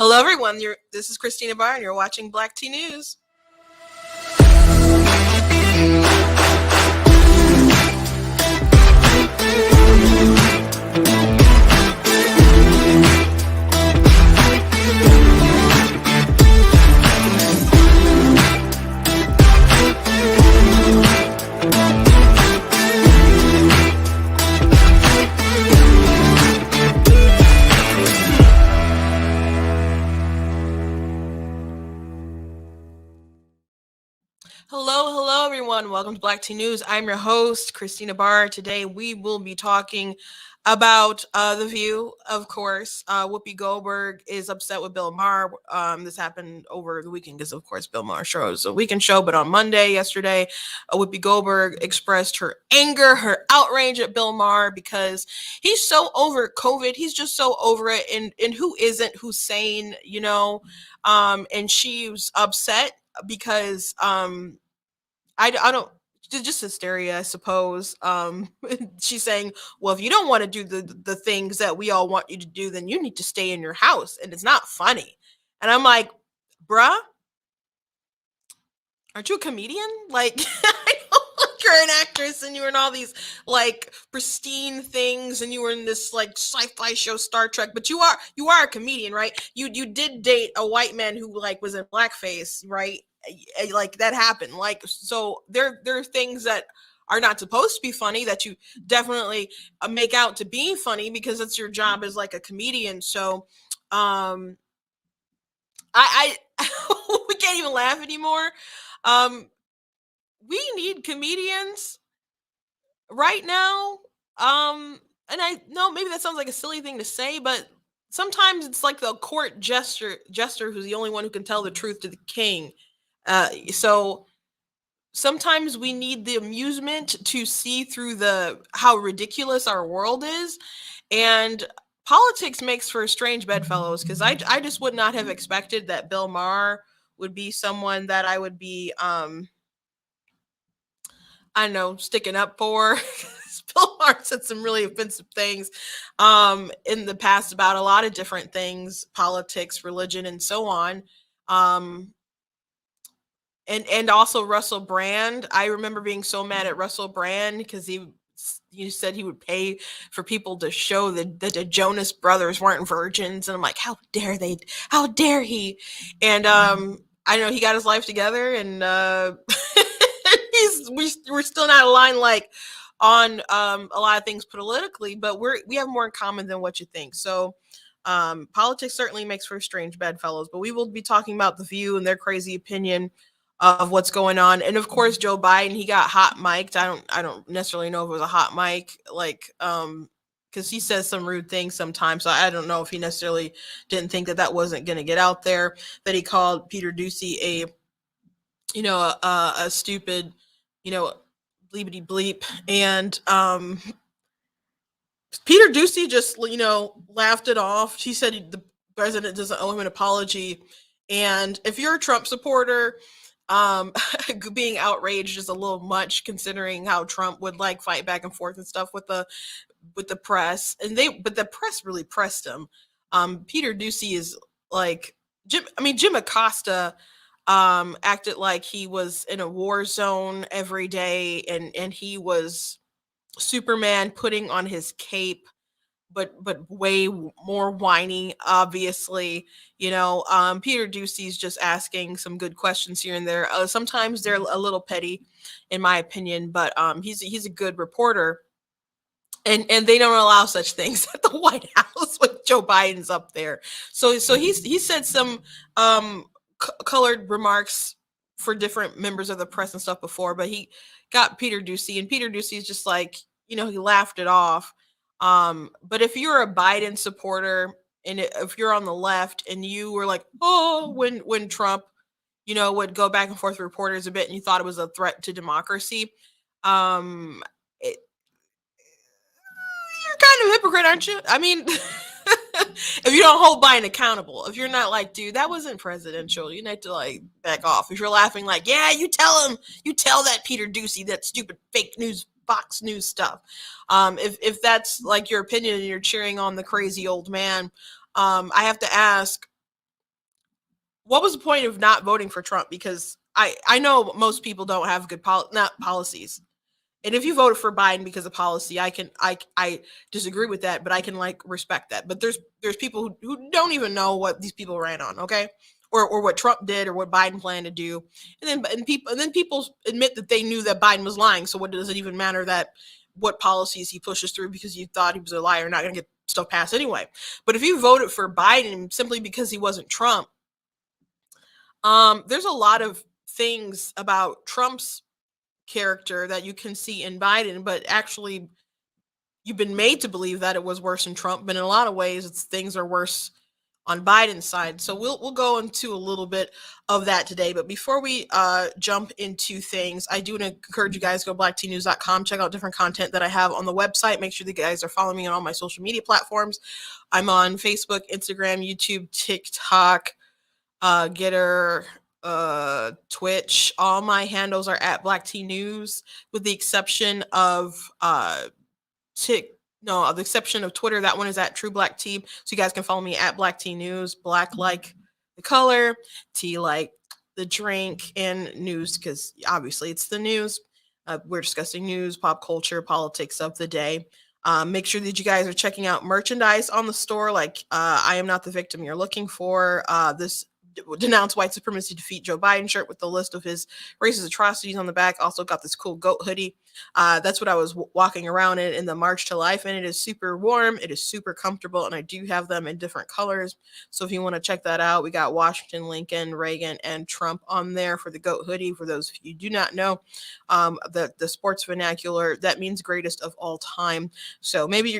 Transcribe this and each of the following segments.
Hello, everyone. This is Christina Barr, and you're watching Black Tea News. Hello, everyone. Welcome to Black Tea News. I'm your host, Christina Barr. Today, we will be talking about The View, of course. Whoopi Goldberg is upset with Bill Maher. This happened over the weekend because, of course, Bill Maher show is a weekend show. But on Monday, yesterday, Whoopi Goldberg expressed her anger, her outrage at Bill Maher because he's so over COVID. He's just so over it. And who isn't, who's sane, you know? And she was upset because I don't, just hysteria, I suppose. She's saying, well, if you don't want to do the things that we all want you to do, then you need to stay in your house. And it's not funny. And I'm like, bruh, aren't you a comedian? Like, I know you're an actress and you were in all these like pristine things and you were in this like sci-fi show Star Trek, but you are a comedian, right? You did date a white man who like was in blackface, right? Like that happened. Like, so there are things that are not supposed to be funny that you definitely make out to be funny because it's your job as like a comedian. So I we can't even laugh anymore. We need comedians right now. And I know maybe that sounds like a silly thing to say, but sometimes it's like the court jester who's the only one who can tell the truth to the king. So sometimes we need the amusement to see through how ridiculous our world is. And politics makes for strange bedfellows, because I just would not have expected that Bill Maher would be someone that I would be, I don't know, sticking up for. Bill Maher said some really offensive things in the past about a lot of different things, politics, religion, and so on. And also Russell Brand. I remember being so mad at Russell Brand because he said he would pay for people to show that the Jonas Brothers weren't virgins, and I'm like, how dare they? How dare he? And I know he got his life together, and we're still not aligned like on a lot of things politically, but we have more in common than what you think. So politics certainly makes for strange bedfellows, but we will be talking about The View and their crazy opinion of what's going on. And of course, Joe Biden, he got hot mic'd. I don't necessarily know if it was a hot mic, like, because he says some rude things sometimes. So I don't know if he necessarily didn't think that wasn't going to get out there, that he called Peter Ducey a stupid, bleepity bleep. And Peter Ducey just, laughed it off. He said the president doesn't owe him an apology. And if you're a Trump supporter, being outraged is a little much, considering how Trump would like fight back and forth and stuff with the press, but the press really pressed him. Peter Ducey is like Jim Acosta acted like he was in a war zone every day, and he was Superman putting on his cape, but way more whiny, obviously. Peter Ducey's just asking some good questions here and there. Sometimes they're a little petty, in my opinion, but he's a good reporter. And they don't allow such things at the White House when Joe Biden's up there. So he said some colored remarks for different members of the press and stuff before, but he got Peter Ducey, and Peter Ducey is just like, he laughed it off. But if you're a Biden supporter, and if you're on the left and you were like, oh, when Trump, would go back and forth with reporters a bit, and you thought it was a threat to democracy, you're kind of a hypocrite, aren't you? I mean, if you don't hold Biden accountable, if you're not like, dude, that wasn't presidential, you need to like back off. If you're laughing like, yeah, you tell that Peter Ducey that stupid fake news, Fox News stuff. If that's like your opinion and you're cheering on the crazy old man, I have to ask, what was the point of not voting for Trump? Because I know most people don't have good not policies. And if you voted for Biden because of policy, I disagree with that, but I can like respect that. But there's people who don't even know what these people ran on, okay? Or what Trump did or what Biden planned to do. And then people admit that they knew that Biden was lying. So what does it even matter that what policies he pushes through because you thought he was a liar, not gonna get stuff passed anyway. But if you voted for Biden simply because he wasn't Trump, there's a lot of things about Trump's character that you can see in Biden, but actually you've been made to believe that it was worse in Trump, but in a lot of ways things are worse on Biden's side. So we'll go into a little bit of that today. But before we jump into things, I do encourage you guys to go to blacktnews.com, check out different content that I have on the website. Make sure that you guys are following me on all my social media platforms. I'm on Facebook, Instagram, YouTube, TikTok, Getter, Twitch. All my handles are at Black T News, with the exception of the exception of Twitter. That one is at True Black T. So you guys can follow me at Black T News. Black like the color, T like the drink, and news because obviously it's the news. We're discussing news, pop culture, politics of the day. Make sure that you guys are checking out merchandise on the store, like I Am Not the Victim You're Looking For. This Denounce White Supremacy, Defeat Joe Biden shirt with the list of his racist atrocities on the back. Also got this cool goat hoodie. That's what I was walking around in the March to Life, and it is super warm. It is super comfortable, and I do have them in different colors. So if you want to check that out, we got Washington, Lincoln, Reagan, and Trump on there for the goat hoodie. For those of you who do not know, the sports vernacular, that means greatest of all time. So maybe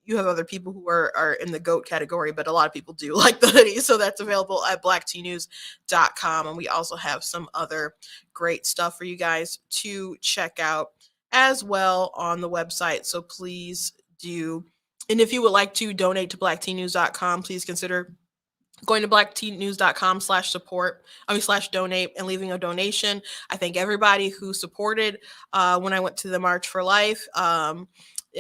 you have other people who are in the GOAT category, but a lot of people do like the hoodie. So that's available at blacktnews.com. And we also have some other great stuff for you guys to check out as well on the website. So please do. And if you would like to donate to blacktnews.com, please consider going to blacktnews.com/support, /donate, and leaving a donation. I thank everybody who supported when I went to the March for Life.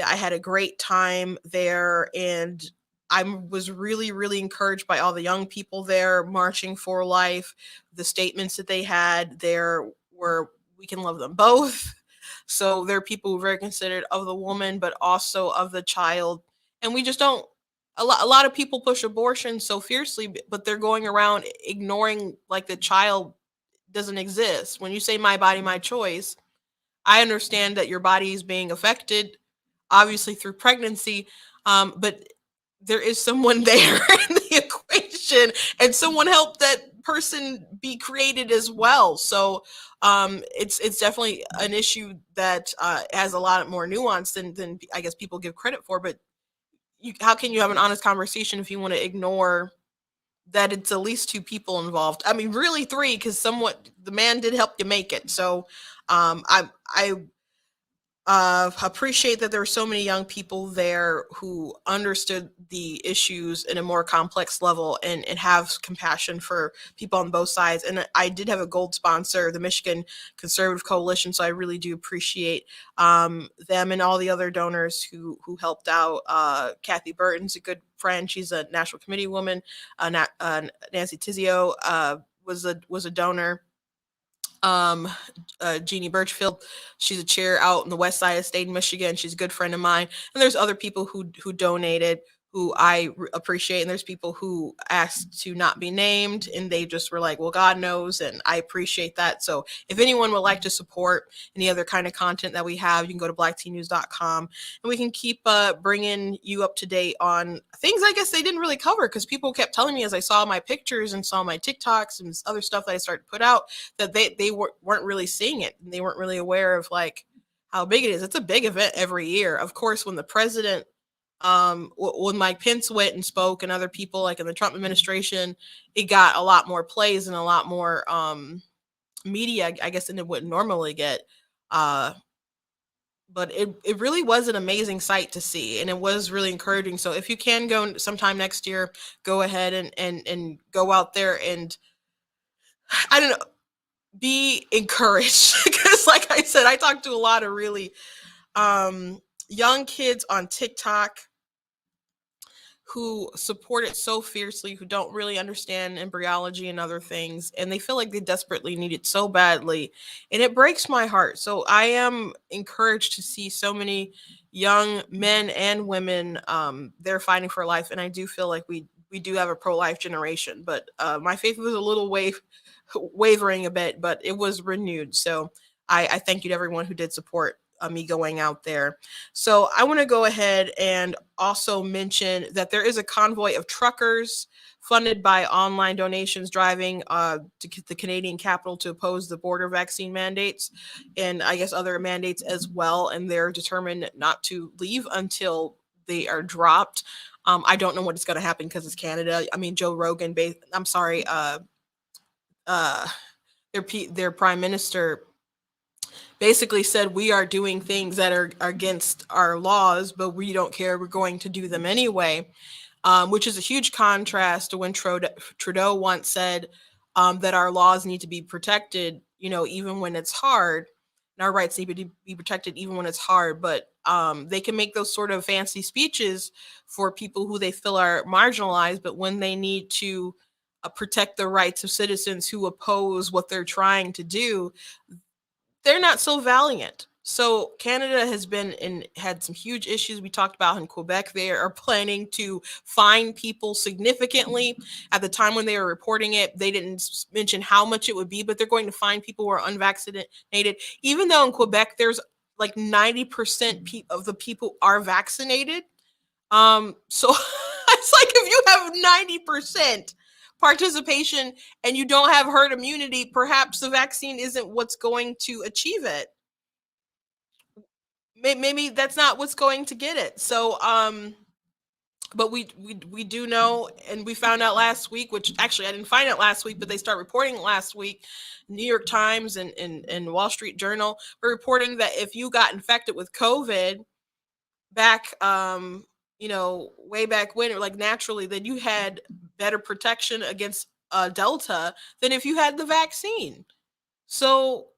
I had a great time there, and I was really, really encouraged by all the young people there marching for life. The statements that they had there were, we can love them both. So there are people who are very considerate of the woman, but also of the child. And we just don't, a lot of people push abortion so fiercely, but they're going around ignoring like the child doesn't exist. When you say my body, my choice, I understand that your body is being affected, obviously through pregnancy, but there is someone there in the equation, and someone helped that person be created as well. So it's definitely an issue that has a lot more nuance than I guess people give credit for. But how can you have an honest conversation if you want to ignore that it's at least two people involved? I mean, really three, because the man did help you make it. So I appreciate that there were so many young people there who understood the issues in a more complex level and have compassion for people on both sides. And I did have a gold sponsor, the Michigan Conservative Coalition, so I really do appreciate them and all the other donors who helped out. Kathy Burton's a good friend. She's a National Committee woman. Nancy Tizio was a donor. Jeannie Birchfield, she's a chair out in the west side of the state in Michigan. She's a good friend of mine. And there's other people who donated who I appreciate. And there's people who asked to not be named, and they just were like, well, God knows. And I appreciate that. So if anyone would like to support any other kind of content that we have, you can go to blacktnews.com, and we can keep bringing you up to date on things I guess they didn't really cover, because people kept telling me as I saw my pictures and saw my TikToks and other stuff that I started to put out that they weren't really seeing it. And they weren't really aware of like how big it is. It's a big event every year. Of course, when the president when Mike Pence went and spoke, and other people like in the Trump administration, it got a lot more plays and a lot more media, I guess, than it would normally get. But it really was an amazing sight to see, and it was really encouraging. So if you can go sometime next year, go ahead and go out there and, I don't know, be encouraged. Because like I said, I talked to a lot of really young kids on TikTok who support it so fiercely, who don't really understand embryology and other things, and they feel like they desperately need it so badly, and it breaks my heart. So I am encouraged to see so many young men and women, they're fighting for life, and I do feel like we do have a pro-life generation, but my faith was a little wavering a bit, but it was renewed. So I thank you to everyone who did support me going out there. So I want to go ahead and also mention that there is a convoy of truckers funded by online donations driving to the Canadian capital to oppose the border vaccine mandates and I guess other mandates as well. And they're determined not to leave until they are dropped. I don't know what is going to happen because it's Canada. I mean, Joe Rogan, I'm sorry, uh, their prime minister basically said we are doing things that are against our laws, but we don't care. We're going to do them anyway, which is a huge contrast to when Trudeau once said that our laws need to be protected, even when it's hard, and our rights need to be protected even when it's hard. But they can make those sort of fancy speeches for people who they feel are marginalized, but when they need to protect the rights of citizens who oppose what they're trying to do, they're not so valiant. So Canada has had some huge issues we talked about in Quebec. They are planning to fine people significantly. At the time when they were reporting it, they didn't mention how much it would be, but they're going to fine people who are unvaccinated. Even though in Quebec there's like 90% of the people are vaccinated. So it's like if you have 90% participation and you don't have herd immunity, perhaps the vaccine isn't what's going to achieve it. Maybe that's not what's going to get it. So but we do know, and we found out last week, which actually I didn't find out last week, but they start reporting last week. New York Times and Wall Street Journal were reporting that if you got infected with COVID back way back when, like naturally, then you had better protection against Delta than if you had the vaccine. So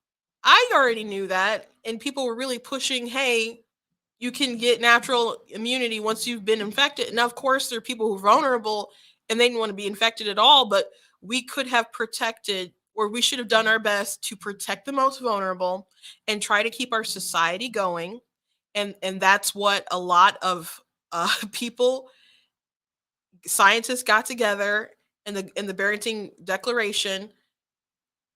I already knew that, and people were really pushing, hey, you can get natural immunity once you've been infected. Now, of course, there are people who are vulnerable and they didn't want to be infected at all, but we could have protected, or we should have done our best to protect the most vulnerable and try to keep our society going. And that's what a lot of people, scientists got together in the Barrington Declaration,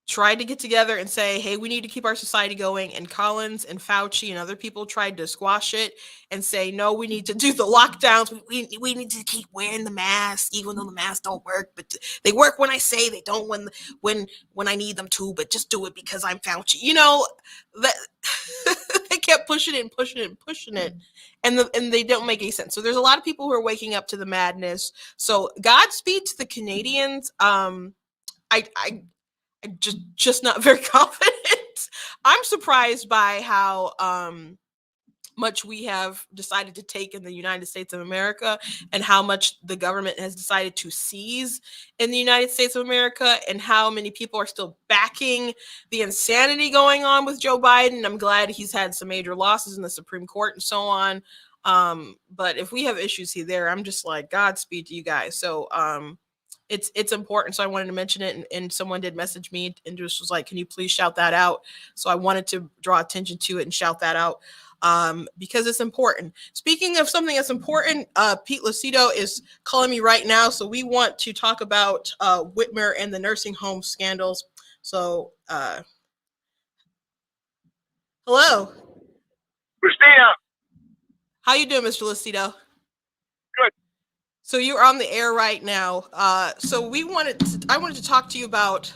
tried to get together and say, hey, we need to keep our society going. And Collins and Fauci and other people tried to squash it and say, no, we need to do the lockdowns. We need to keep wearing the mask, even though the masks don't work. But they work when I say they don't when I need them to, but just do it because I'm Fauci. That they kept pushing it and pushing it and pushing it. And they don't make any sense. So there's a lot of people who are waking up to the madness. So Godspeed to the Canadians. I just not very confident. I'm surprised by how much we have decided to take in the United States of America and how much the government has decided to seize in the United States of America and how many people are still backing the insanity going on with Joe Biden. I'm glad he's had some major losses in the Supreme Court and so on. But if we have issues here, there, I'm just like, Godspeed to you guys. So it's important. So I wanted to mention it, and someone did message me and just was like, can you please shout that out? So I wanted to draw attention to it and shout that out because it's important. Speaking of something that's important, Pete Lucido is calling me right now. So we want to talk about Whitmer and the nursing home scandals. So hello. Christina. How you doing, Mr. Lucido? Good. So you're on the air right now. So I wanted to talk to you about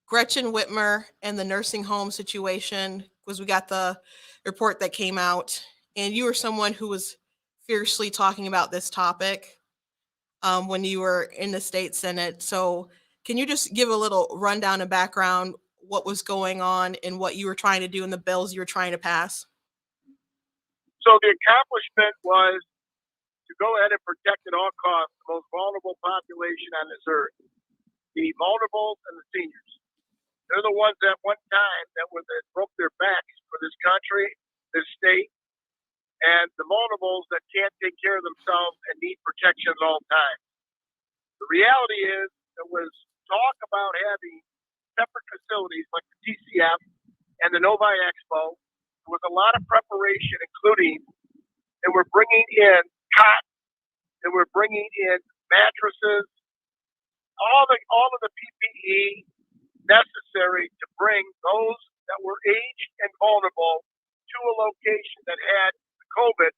Gretchen Whitmer and the nursing home situation, because we got the report that came out, and you were someone who was fiercely talking about this topic when you were in the state Senate. So can you just give a little rundown and background what was going on and what you were trying to do and the bills you were trying to pass? So the accomplishment was to go ahead and protect at all costs the most vulnerable population on this earth, the vulnerable and the seniors. They're the ones at one time that broke their backs for this country, this state, and the vulnerables that can't take care of themselves and need protection at all times. The reality is there was talk about having separate facilities like the TCF and the Novi Expo. There was a lot of preparation, including they were bringing in cots, they were bringing in mattresses, all of the PPE necessary to bring those that were aged and vulnerable to a location that had COVID,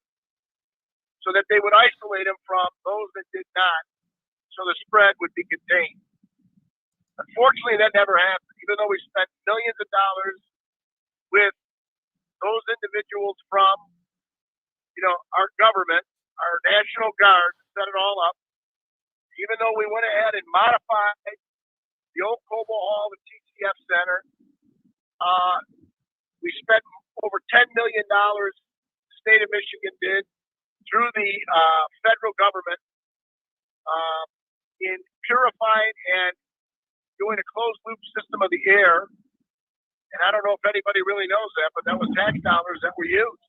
so that they would isolate them from those that did not, so the spread would be contained. Unfortunately, that never happened. Even though we spent millions of dollars with those individuals from, our government, our National Guard, to set it all up, even though we went ahead and modified the old Cobo Hall, the TCF Center, we spent over $10 million, the state of Michigan did, through the federal government, in purifying and doing a closed loop system of the air. And I don't know if anybody really knows that, but that was tax dollars that were used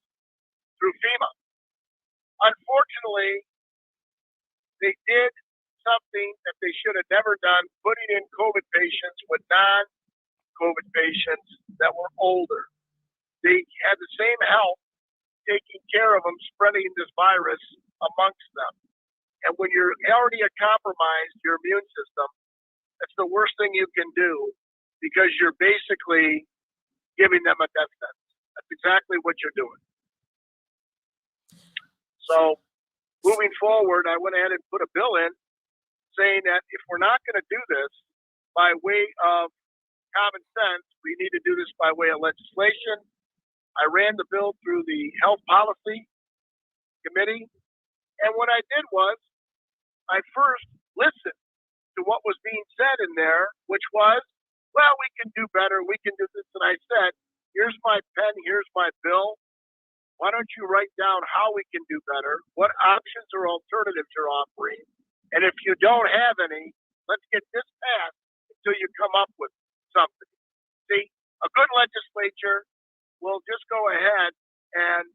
through FEMA. Unfortunately, they did something that they should have never done, putting in COVID patients with non-COVID patients that were older. They had the same health taking care of them, spreading this virus amongst them. And when you're already compromised, your immune system, that's the worst thing you can do, because you're basically giving them a death sentence. That's exactly what you're doing. So moving forward, I went ahead and put a bill in saying that if we're not going to do this by way of common sense, we need to do this by way of legislation. I ran the bill through the Health Policy Committee, and what I did was I first listened to what was being said in there, which was, well, we can do better, we can do this, and I said, here's my pen, here's my bill. Why don't you write down how we can do better, what options or alternatives you're offering, and if you don't have any, let's get this passed until you come up with something. See, a good legislature will just go ahead and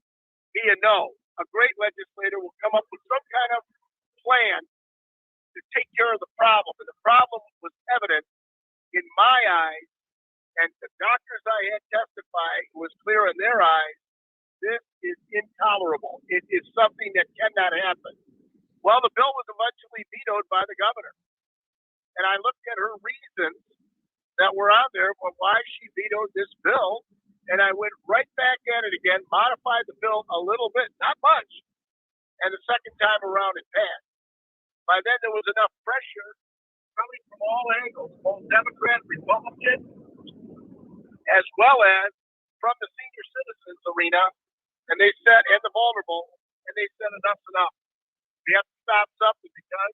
be a no. A great legislator will come up with some kind of plan to take care of the problem. And the problem was evident in my eyes, and the doctors I had testify, it was clear in their eyes, this is intolerable. It is something that cannot happen. Well, the bill was eventually vetoed by the governor. And I looked at her reasons that were on there for why she vetoed this bill, and I went right back at it again, modified the bill a little bit, not much, and the second time around it passed. By then there was enough pressure coming from all angles, both Democrat, Republican, as well as from the senior citizens arena, and they said, and the vulnerable, and they said enough's enough. We have to stop something because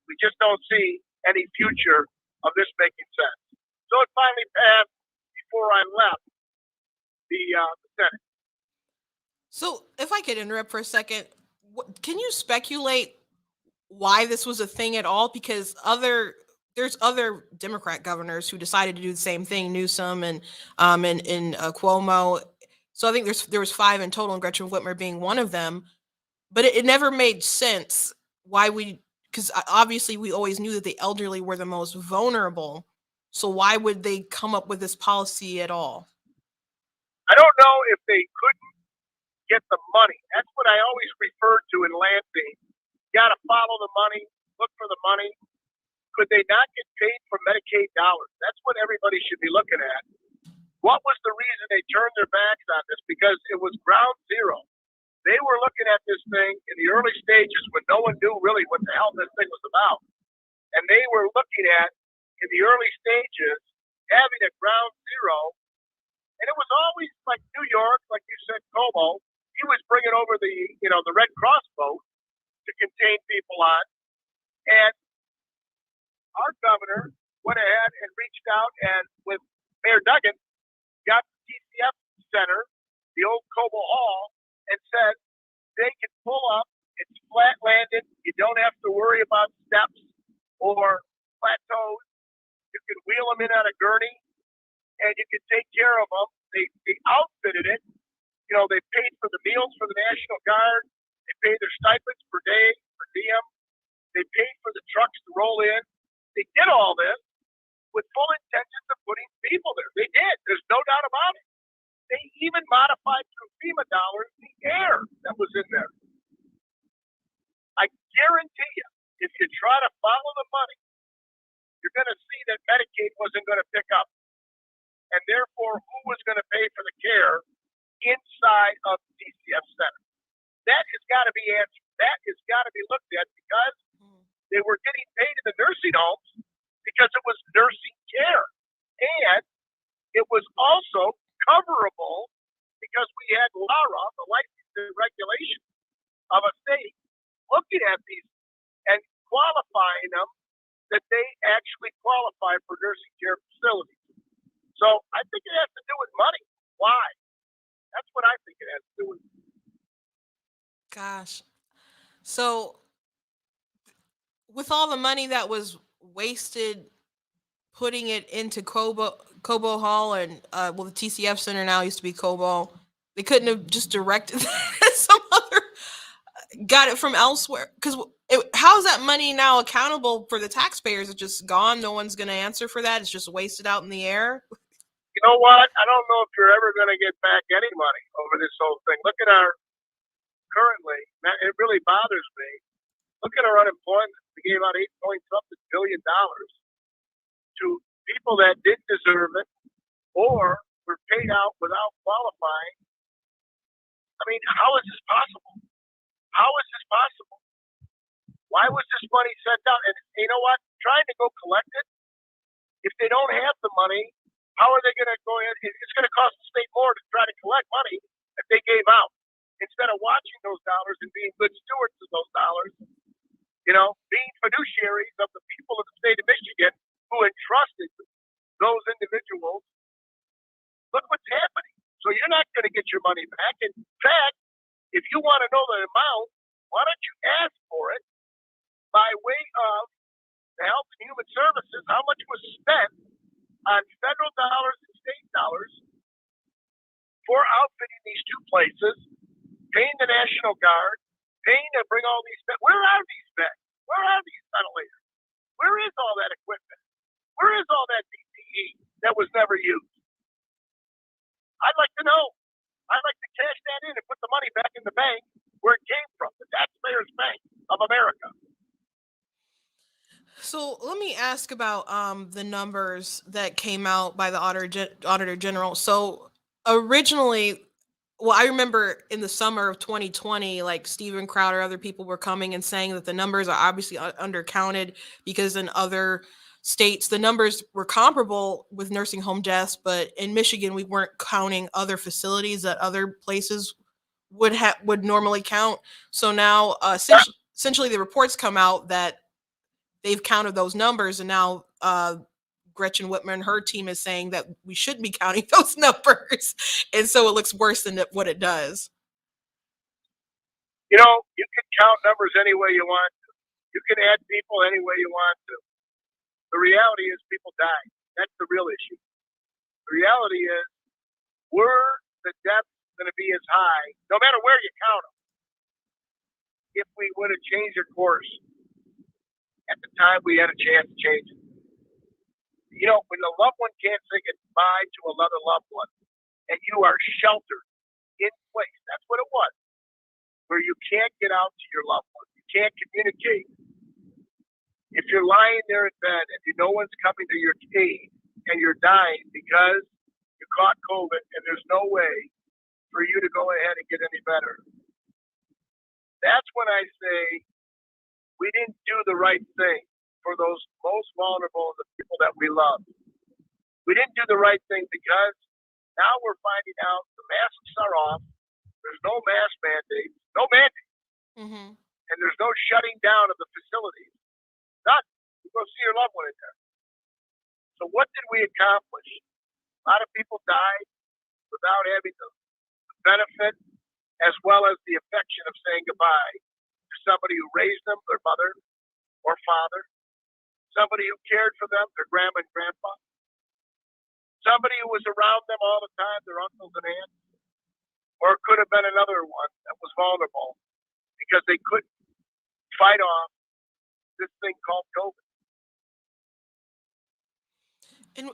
we just don't see any future of this making sense. So it finally passed before I left the Senate. So if I could interrupt for a second, can you speculate why this was a thing at all? Because there's other Democrat governors who decided to do the same thing, Newsom and Cuomo. So I think there was 5 in total, and Gretchen Whitmer being one of them. But it never made sense why because obviously we always knew that the elderly were the most vulnerable. So why would they come up with this policy at all? I don't know if they couldn't get the money. That's what I always refer to in Lansing. You got to follow the money, look for the money. Could they not get paid from Medicaid dollars? That's what everybody should be looking at. What was the reason they turned their backs on this? Because it was ground zero. They were looking at this thing in the early stages when no one knew really what the hell this thing was about. And they were looking at, in the early stages, having a ground zero. And it was always like New York, like you said, Como. He was bringing over the Red Cross boat to contain people on. And our governor went ahead and reached out and with Mayor Duggan got the TCF Center, the old Cobo Hall, and said they can pull up, it's flat landed, you don't have to worry about steps or plateaus. You can wheel them in on a gurney and you can take care of them. They outfitted it They paid for the meals for the National Guard. They paid their stipends per day, per diem. They paid for the trucks to roll in. They did all this with full intentions of putting people there. They did. There's no doubt about it. They even modified through FEMA dollars the air that was in there. I guarantee you, if you try to follow the money, you're going to see that Medicaid wasn't going to pick up. And therefore, who was going to pay for the care inside of the DCF center? That has got to be answered. That has got to be looked at, because they were getting paid in the nursing homes because it was nursing care. And it was also coverable because we had LARA, the licensing regulation of a state, looking at these and qualifying them that they actually qualify for nursing care facilities. So I think it has to do with money. Why? That's what I think it has to do with. Gosh. So with all the money that was wasted putting it into Cobo Hall and the TCF Center now used to be Cobo, they couldn't have just directed some other, got it from elsewhere. Because how is that money now accountable for the taxpayers? It's just gone. No one's going to answer for that. It's just wasted out in the air. You know what? I don't know if you're ever going to get back any money over this whole thing. Look at our currently, it really bothers me. Look at our unemployment. We gave out $8 billion to people that didn't deserve it or were paid out without qualifying. I mean, how is this possible? How is this possible? Why was this money sent out? And you know what? Trying to go collect it, if they don't have the money, how are they going to go ahead? It's going to cost the state more to try to collect money that they gave out, instead of watching those dollars and being good stewards of those dollars, being fiduciaries of the people of the state of Michigan who entrusted those individuals. Look what's happening. So you're not going to get your money back. In fact, if you want to know the amount, why don't you ask for it by way of the Health and Human Services, how much was spent on federal dollars and state dollars for outfitting these two places, paying the National Guard, paying to bring all these beds. Where are these beds? Where are these ventilators? Where is all that equipment? Where is all that PPE that was never used? I'd like to know. I'd like to cash that in and put the money back in the bank where it came from, the taxpayers' bank of America. So let me ask about the numbers that came out by the Auditor General. So originally, I remember in the summer of 2020, like Steven Crowder, other people were coming and saying that the numbers are obviously undercounted because in other states the numbers were comparable with nursing home deaths, but in Michigan we weren't counting other facilities that other places would normally count. So now essentially the reports come out that they've counted those numbers, and now Gretchen Whitmer and her team is saying that we shouldn't be counting those numbers. And so it looks worse than what it does. You can count numbers any way you want to. You can add people any way you want to. The reality is people die. That's the real issue. The reality is, were the deaths going to be as high, no matter where you count them, if we would have changed our course at the time we had a chance to change it? When a loved one can't say goodbye to another loved one, and you are sheltered in place, that's what it was, where you can't get out to your loved one, you can't communicate. If you're lying there in bed and no one's coming to your aid and you're dying because you caught COVID and there's no way for you to go ahead and get any better, that's when I say we didn't do the right thing for those most vulnerable, the people that we love. We didn't do the right thing because now we're finding out the masks are off. There's no mask mandates, and there's no shutting down of the facilities. None. You go see your loved one in there. So what did we accomplish? A lot of people died without having the benefit as well as the affection of saying goodbye to somebody who raised them, their mother or father, somebody who cared for them, their grandma and grandpa, somebody who was around them all the time, their uncles and aunts. or it could have been another one that was vulnerable because they couldn't fight off this thing called COVID.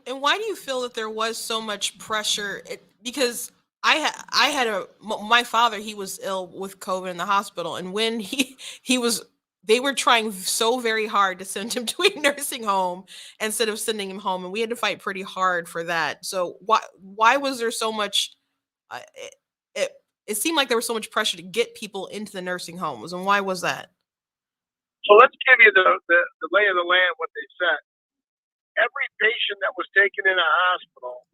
And why do you feel that there was so much pressure? Because my father, he was ill with COVID in the hospital, and when he was, they were trying so very hard to send him to a nursing home instead of sending him home, and we had to fight pretty hard for that. So why was there so much? Uh, it, it it seemed like there was so much pressure to get people into the nursing homes, and why was that? So let's give you the lay of the land, what they said. Every patient that was taken in a hospital,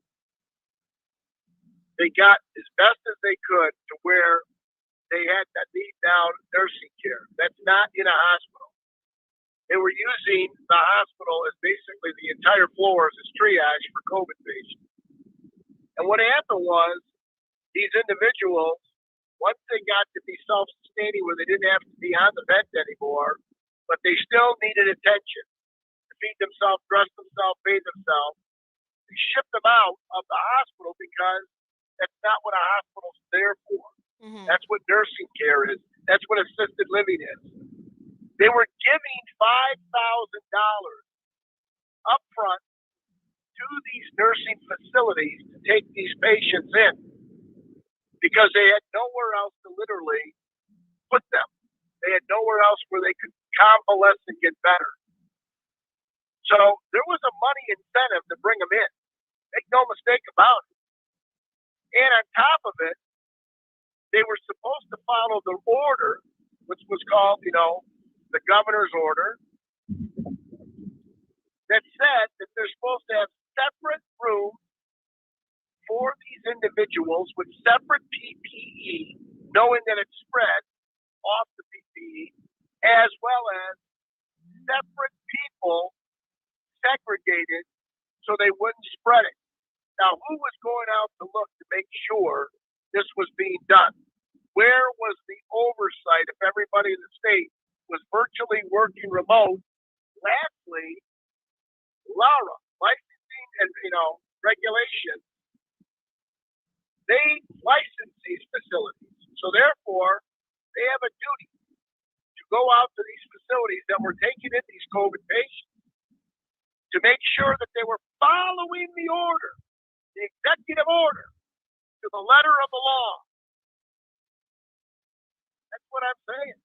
they got as best as they could to where they had that need down nursing care. That's not in a hospital. They were using the hospital as basically the entire floors as triage for COVID patients. And what happened was these individuals, once they got to be self-sustaining where they didn't have to be on the vent anymore, but they still needed attention to feed themselves, dress themselves, bathe themselves, they shipped them out of the hospital because that's not what a hospital's there for. Mm-hmm. That's what nursing care is. That's what assisted living is. They were giving $5,000 up front to these nursing facilities to take these patients in because they had nowhere else to literally put them. They had nowhere else where they could convalesce and get better. So there was a money incentive to bring them in. Make no mistake about it. And on top of it, they were supposed to follow the order, which was called, the governor's order, that said that they're supposed to have separate rooms for these individuals with separate PPE, knowing that it's spread off the PPE, as well as separate people segregated so they wouldn't spread it. Now, who was going out to look to make sure this was being done? Where was the oversight if everybody in the state was virtually working remote? Lastly, Laura, licensing and regulation, they license these facilities. So therefore, they have a duty to go out to these facilities that were taking in these COVID patients to make sure that they were following the order, the executive order, to the letter of the law. That's what I'm saying.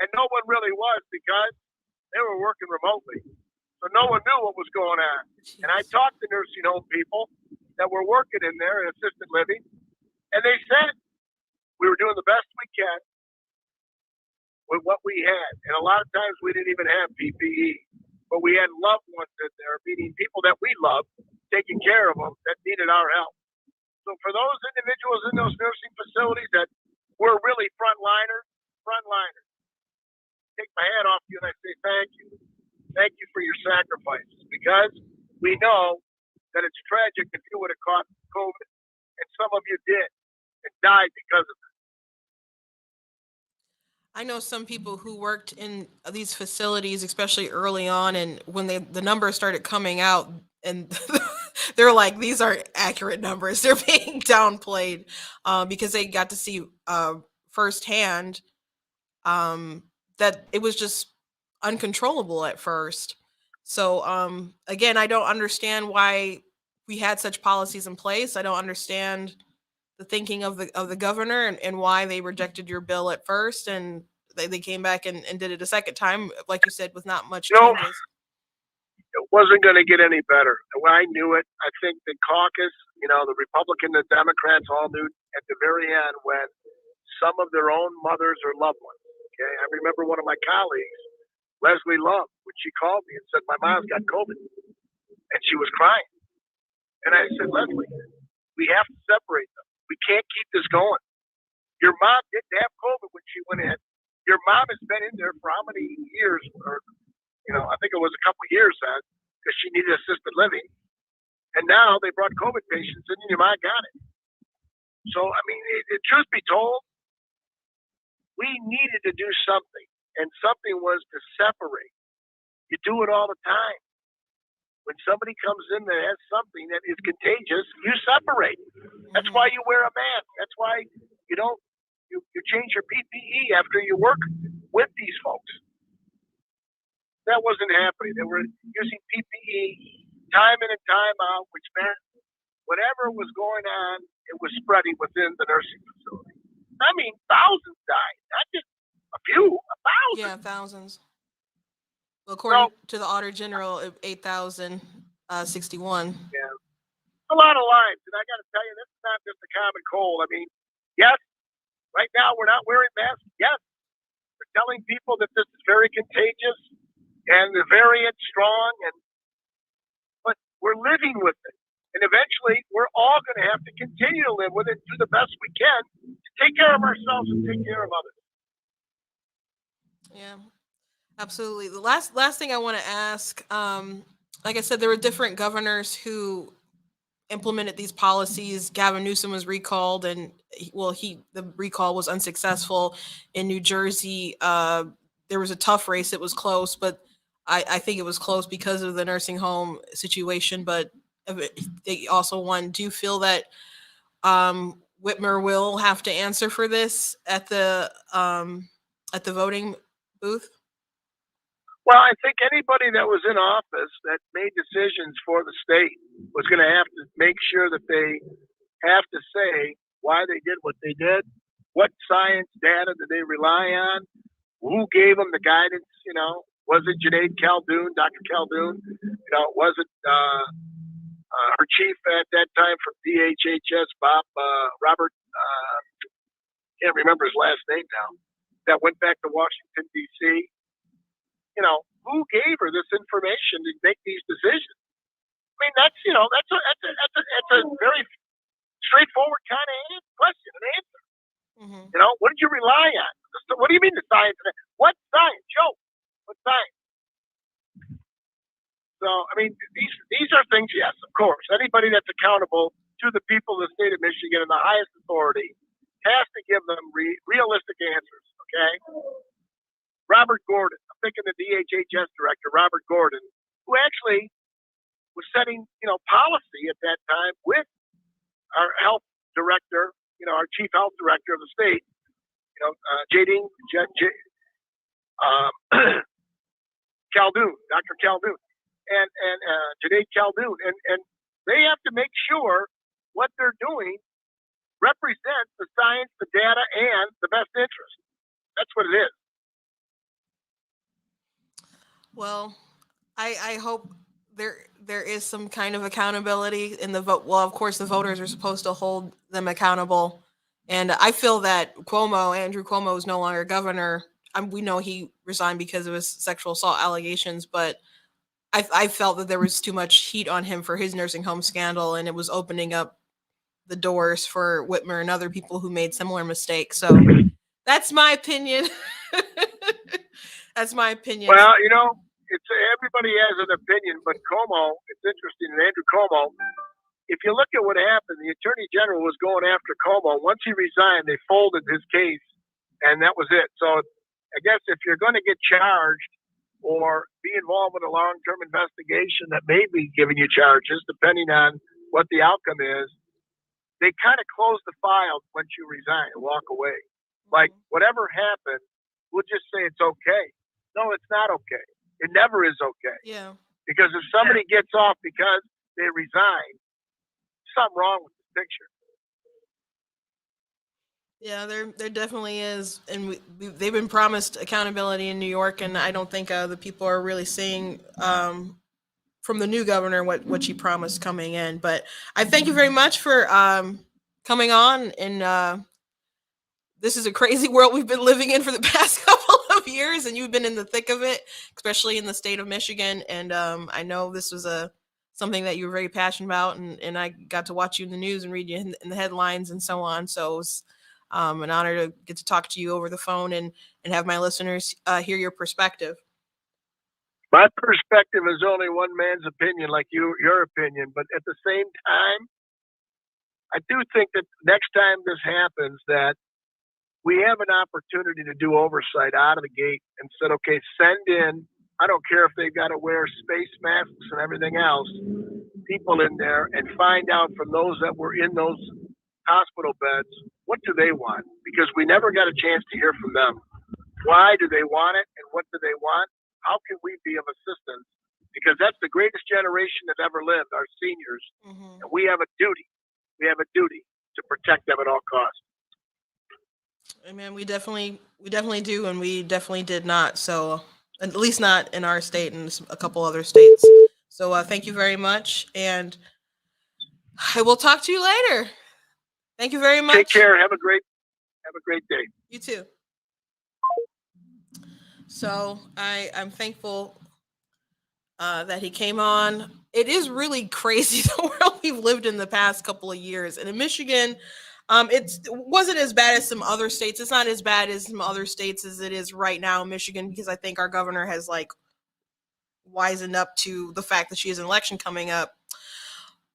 And no one really was because they were working remotely. So no one knew what was going on. And I talked to nursing home people that were working in there in assisted living, and they said we were doing the best we can with what we had. And a lot of times we didn't even have PPE, but we had loved ones in there, meaning people that we loved, taking care of them that needed our help. So for those individuals in those nursing facilities that were really frontliners, take my hat off to you and I say thank you. Thank you for your sacrifices, because we know that it's tragic if you would have caught COVID, and some of you did and died because of it. I know some people who worked in these facilities, especially early on, and when the numbers started coming out, and they're like, these aren't accurate numbers. They're being downplayed because they got to see firsthand that it was just uncontrollable at first. So again, I don't understand why we had such policies in place. I don't understand the thinking of the governor and why they rejected your bill at first, and they came back and did it a second time, like you said, with not much changes. It wasn't going to get any better. When I knew it, I think the caucus, the Republican, the Democrats all knew at the very end when some of their own mothers or loved ones. Okay, I remember one of my colleagues, Leslie Love, when she called me and said my mom's got COVID, and she was crying. And I said, Leslie, we have to separate them. We can't keep this going. Your mom didn't have COVID when she went in. Your mom has been in there for how many years? Or, I think it was a couple of years then, because she needed assisted living. And now they brought COVID patients in, and your mom got it. So, I mean, truth be told, we needed to do something, and something was to separate. You do it all the time. when somebody comes in that has something that is contagious, you separate. That's why you wear a mask. That's why you don't you change your PPE after you work with these folks. That wasn't happening. They were using PPE time in and time out, which meant whatever was going on, it was spreading within the nursing facility. I mean, thousands died, not just a few, a thousand. Yeah, thousands. Well, according to the Auditor General, 8,061. Yeah, a lot of lives. And I got to tell you, this is not just a common cold. I mean, yes, right now we're not wearing masks. Yes, we're telling people that this is very contagious and the variant's strong, but we're living with it. And eventually, we're all going to have to continue to live with it, do the best we can to take care of ourselves and take care of others. Yeah, absolutely. The last thing I want to ask, like I said, there were different governors who implemented these policies. Gavin Newsom was recalled, and the recall was unsuccessful. In New Jersey, there was a tough race. It was close, but I think it was close because of the nursing home situation. But they also won. Do you feel that Whitmer will have to answer for this at the voting booth? Well, I think anybody that was in office that made decisions for the state was going to have to make sure that they have to say why they did what they did, what science data did they rely on, who gave them the guidance, was it Junaid Khaldun, Dr. Khaldun, was it her chief at that time from DHHS, Robert, can't remember his last name now, that went back to Washington, D.C., who gave her this information to make these decisions? I mean, that's a very straightforward kind of question and answer. Mm-hmm. What did you rely on? What do you mean the science? What science? Joe, what science? So, I mean, these are things, yes, of course. Anybody that's accountable to the people of the state of Michigan and the highest authority has to give them realistic answers, okay? Robert Gordon, I'm thinking the DHHS director, Robert Gordon, who actually was setting, policy at that time with our health director, our chief health director of the state, Khaldun, Dr. Khaldun, and Junaid Khaldun, and they have to make sure what they're doing represents the science, the data, and the best interest. That's what it is. Well, I hope there is some kind of accountability in the vote. Well, of course, the voters are supposed to hold them accountable. And I feel that Andrew Cuomo is no longer governor. We know he resigned because of his sexual assault allegations, but I felt that there was too much heat on him for his nursing home scandal, and it was opening up the doors for Whitmer and other people who made similar mistakes. So that's my opinion. That's my opinion. Well, it's everybody has an opinion, but Cuomo, it's interesting. And Andrew Cuomo, if you look at what happened, the Attorney General was going after Cuomo. Once he resigned, they folded his case, and that was it. So I guess if you're going to get charged or be involved with a long-term investigation that may be giving you charges, depending on what the outcome is, they kind of close the file once you resign and walk away. Like, whatever happened, we'll just say it's okay. No, it's not okay. It never is okay. Yeah. Because if somebody gets off because they resign, something wrong with the picture. Yeah, there definitely is, and they've been promised accountability in New York, and I don't think the people are really seeing from the new governor what she promised coming in. But I thank you very much for coming on, and this is a crazy world we've been living in for the past couple of years, and you've been in the thick of it, especially in the state of Michigan. And I know this was something that you were very passionate about, and I got to watch you in the news and read you in the headlines and so on. So it was an honor to get to talk to you over the phone and have my listeners hear your perspective. My perspective is only one man's opinion, like your opinion. But at the same time, I do think that next time this happens, that we have an opportunity to do oversight out of the gate and said, okay, send in I don't care if they've got to wear space masks and everything else, people in there, and find out from those that were in those hospital beds, what do they want? Because we never got a chance to hear from them. Why do they want it, and what do they want? How can we be of assistance? Because that's the greatest generation that ever lived, our seniors. And we have a duty. We have a duty to protect them at all costs. Amen. We definitely do, and we definitely did not. So, at least not in our state and a couple other states. So, thank you very much, and I will talk to you later. Thank you very much. Take care. Have a great day. You too. So I'm thankful that he came on. It is really crazy the world we've lived in the past couple of years, and in Michigan, it wasn't as bad as some other states. It's not as bad as some other states as it is right now in Michigan, because I think our governor has like wisened up to the fact that she has an election coming up.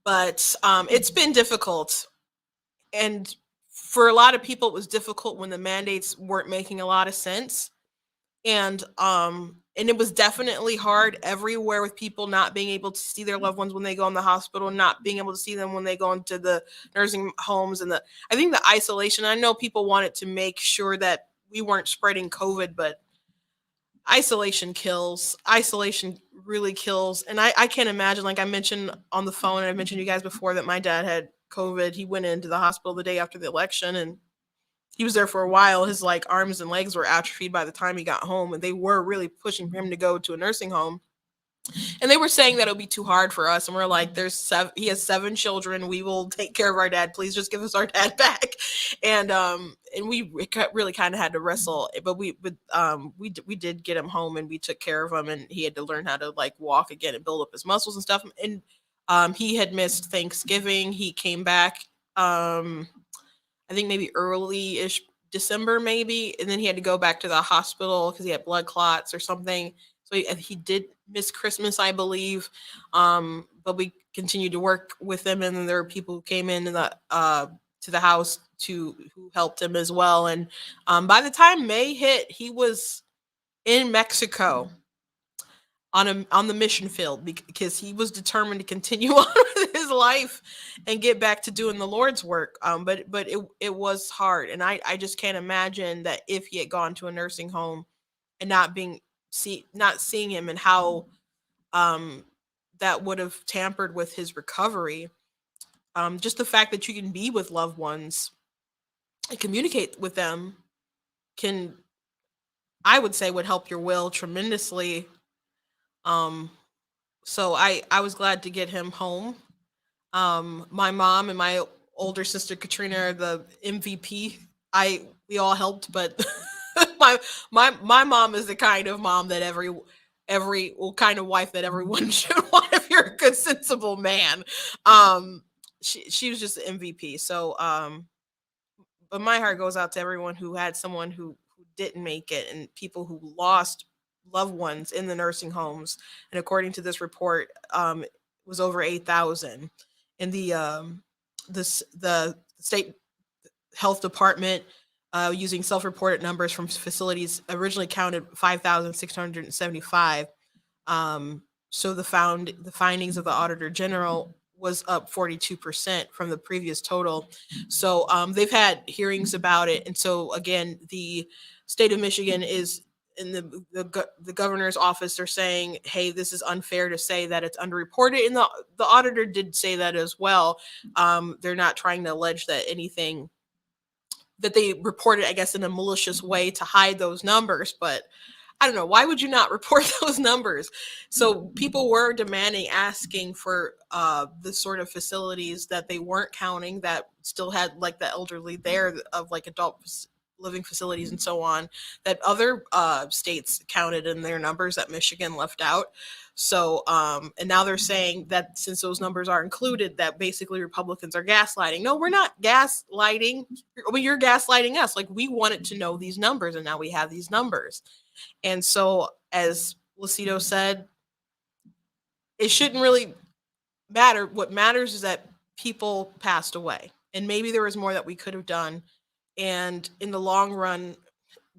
But it's been difficult, and for a lot of people, it was difficult when the mandates weren't making a lot of sense. And it was definitely hard everywhere, with people not being able to see their loved ones when they go in the hospital, not being able to see them when they go into the nursing homes, and I think the isolation. I know people wanted to make sure that we weren't spreading COVID, but isolation kills. Isolation really kills. And I can't imagine, like I mentioned on the phone, and I mentioned to you guys before, that my dad had COVID. He went into the hospital the day after the election, and he was there for a while. His like arms and legs were atrophied by the time he got home, and they were really pushing for him to go to a nursing home. And they were saying that it would be too hard for us. And we're like, he has 7 children. We will take care of our dad. Please just give us our dad back. And we really kind of had to wrestle, but we did get him home, and we took care of him, and he had to learn how to like walk again and build up his muscles and stuff. And he had missed Thanksgiving. He came back, I think maybe early-ish December, maybe, and then he had to go back to the hospital because he had blood clots or something. So he did miss Christmas, I believe, but we continued to work with him, and then there were people who came in to the house who helped him as well. And by the time May hit, he was in Mexico on the mission field, because he was determined to continue on with his life and get back to doing the Lord's work. But it was hard, and I just can't imagine that if he had gone to a nursing home and not seeing him, and how that would have tampered with his recovery. Just the fact that you can be with loved ones and communicate with them I would say, would help your will tremendously. So I was glad to get him home. My mom and my older sister Katrina are the MVP. We all helped, but my mom is the kind of mom that every kind of wife that everyone should want if you're a good, sensible man. She was just the MVP. So but my heart goes out to everyone who had someone who didn't make it, and people who lost loved ones in the nursing homes. And according to this report, it was over 8,000. And the state health department, using self-reported numbers from facilities, originally counted 5,675. So the findings of the Auditor General was up 42% from the previous total. So they've had hearings about it. And so again, the state of Michigan is in the governor's office. They're saying, hey, this is unfair to say that it's underreported. And the auditor did say that as well. They're not trying to allege that anything that they reported, I guess, in a malicious way to hide those numbers. But I don't know, why would you not report those numbers? So people were asking for the sort of facilities that they weren't counting, that still had like the elderly there, of like adult living facilities and so on, that other states counted in their numbers that Michigan left out. So and now they're saying that since those numbers are included, that basically Republicans are gaslighting. No, we're not gaslighting. You're gaslighting us. Like, we wanted to know these numbers, and now we have these numbers. And so, as Lucido said, it shouldn't really matter. What matters is that people passed away, and maybe there was more that we could have done. And in the long run,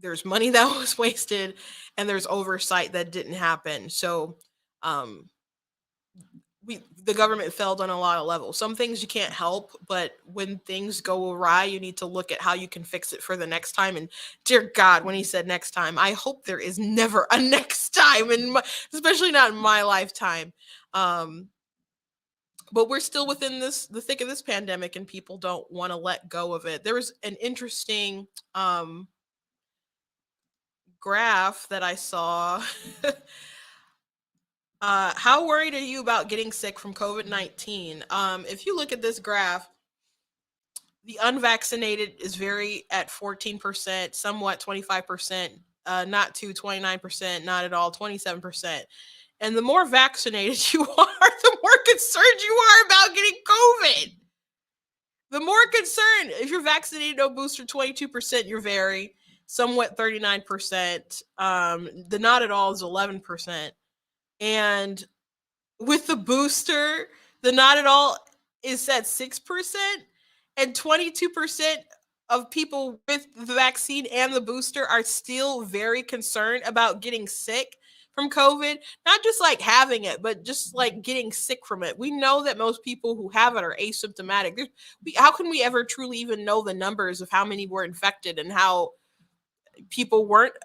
there's money that was wasted, and there's oversight that didn't happen. So um, the government failed on a lot of levels. Some things you can't help, but when things go awry, you need to look at how you can fix it for the next time. And dear God, when he said next time, I hope there is never a next time, especially not in my lifetime. But we're still within the thick of this pandemic, and people don't want to let go of it. There was an interesting graph that I saw. How worried are you about getting sick from COVID-19? If you look at this graph, the unvaccinated is very at 14%, somewhat 25%, not to 29%, not at all 27%. And the more vaccinated you are, the more concerned you are about getting COVID. The more concerned, if you're vaccinated, no booster, 22%, you're very, somewhat 39%. The not at all is 11%. And with the booster, the not at all is at 6%, and 22% of people with the vaccine and the booster are still very concerned about getting sick from COVID. Not just like having it, but just like getting sick from it. We know that most people who have it are asymptomatic. How can we ever truly even know the numbers of how many were infected and how people weren't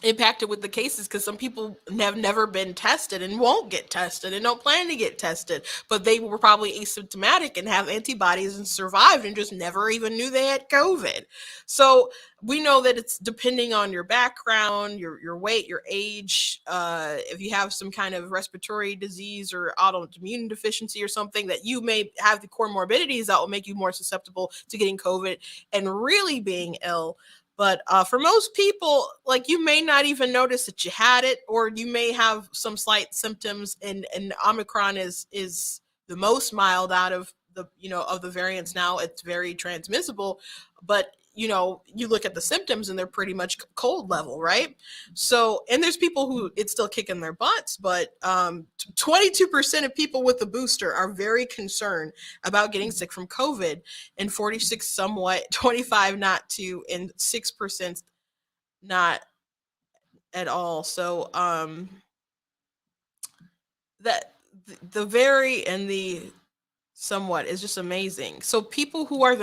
impacted with the cases, because some people have never been tested and won't get tested and don't plan to get tested, but they were probably asymptomatic and have antibodies and survived and just never even knew they had COVID. So we know that it's depending on your background, your weight, your age, if you have some kind of respiratory disease or autoimmune deficiency or something, that you may have the comorbidities that will make you more susceptible to getting COVID and really being ill. But for most people, like, you may not even notice that you had it, or you may have some slight symptoms, and Omicron is the most mild out of the, of the variants now. It's very transmissible, but you look at the symptoms and they're pretty much cold level, right? So, and there's people who it's still kicking their butts, but 22% of people with the booster are very concerned about getting sick from COVID, and 46 somewhat, 25 not to, and 6% not at all. So that the very and the somewhat is just amazing. So people who are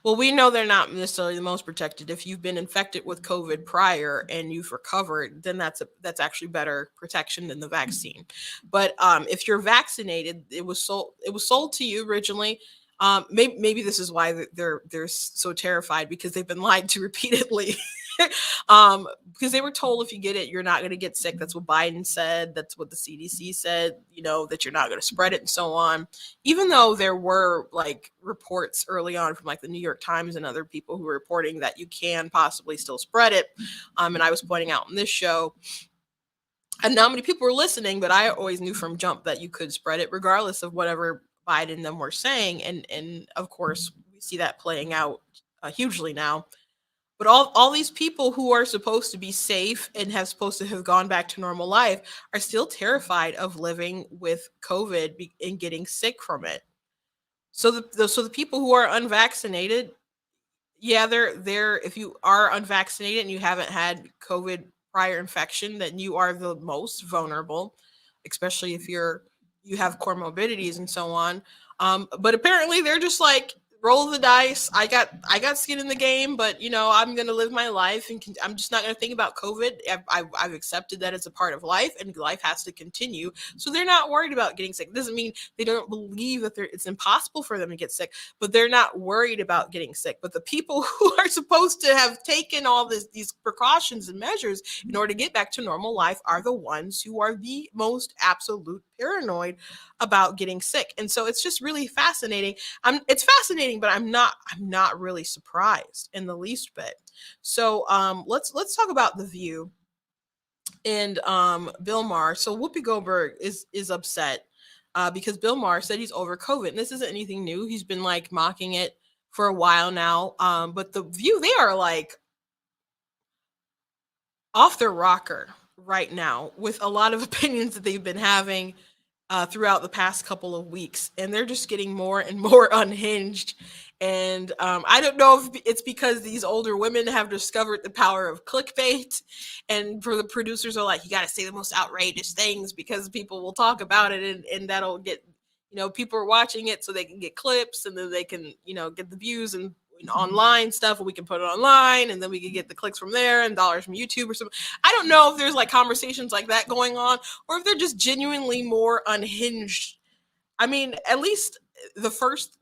well, we know they're not necessarily the most protected. If you've been infected with COVID prior and you've recovered, then that's actually better protection than the vaccine. But if you're vaccinated, it was sold to you originally. Maybe this is why they're so terrified, because they've been lied to repeatedly. Because they were told if you get it, you're not going to get sick. That's what Biden said. That's what the CDC said, that you're not going to spread it and so on. Even though there were like reports early on from like the New York Times and other people who were reporting that you can possibly still spread it. And I was pointing out in this show, and not many people were listening, but I always knew from jump that you could spread it regardless of whatever Biden and them were saying. And of course, we see that playing out hugely now. But all these people who are supposed to be safe and supposed to have gone back to normal life are still terrified of living with COVID and getting sick from it. So the people who are unvaccinated, yeah, they're if you are unvaccinated and you haven't had COVID prior infection, then you are the most vulnerable, especially if you have comorbidities and so on. But apparently they're just like, roll the dice. I got skin in the game, but I'm gonna live my life, and I'm just not gonna think about COVID. I've accepted that it's a part of life, and life has to continue. So they're not worried about getting sick. It doesn't mean they don't believe that it's impossible for them to get sick, but they're not worried about getting sick. But the people who are supposed to have taken all these precautions and measures in order to get back to normal life are the ones who are the most absolute paranoid about getting sick. And so it's just really fascinating. It's fascinating, but I'm not really surprised in the least bit. So let's talk about The View and Bill Maher. So Whoopi Goldberg is upset because Bill Maher said he's over COVID. And this isn't anything new. He's been like mocking it for a while now. But The View, they are like off their rocker right now with a lot of opinions that they've been having. throughout the past couple of weeks, and they're just getting more and more unhinged. And I don't know if it's because these older women have discovered the power of clickbait, and for the producers are like, you got to say the most outrageous things because people will talk about it, and that'll get, people are watching it so they can get clips, and then they can, get the views and online stuff, and we can put it online, and then we can get the clicks from there and dollars from YouTube or something. I don't know if there's like conversations like that going on, or if they're just genuinely more unhinged. I mean, at least the first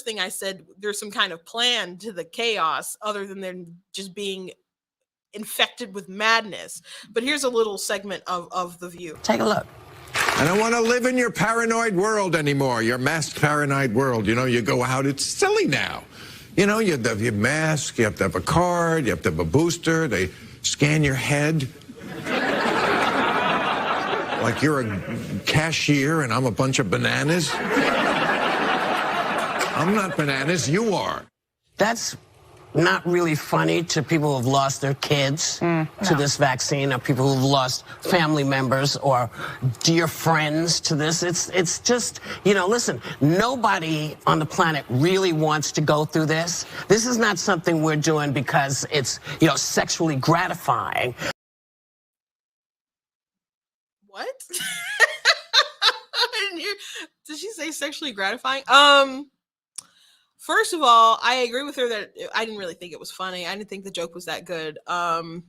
thing I said, there's some kind of plan to the chaos other than them just being infected with madness. But here's a little segment of The View. Take a look. I don't want to live in your paranoid world anymore, your masked paranoid world. You go out, it's silly now. You have to have your mask, you have to have a card, you have to have a booster, they scan your head. Like you're a cashier and I'm a bunch of bananas. I'm not bananas, you are. That's not really funny to people who have lost their kids to this vaccine, or people who've lost family members or dear friends to this. It's just, listen, nobody on the planet really wants to go through this. This is not something we're doing because it's, sexually gratifying. What? I didn't hear. Did she say sexually gratifying? First of all, I agree with her that I didn't really think it was funny. I didn't think the joke was that good. But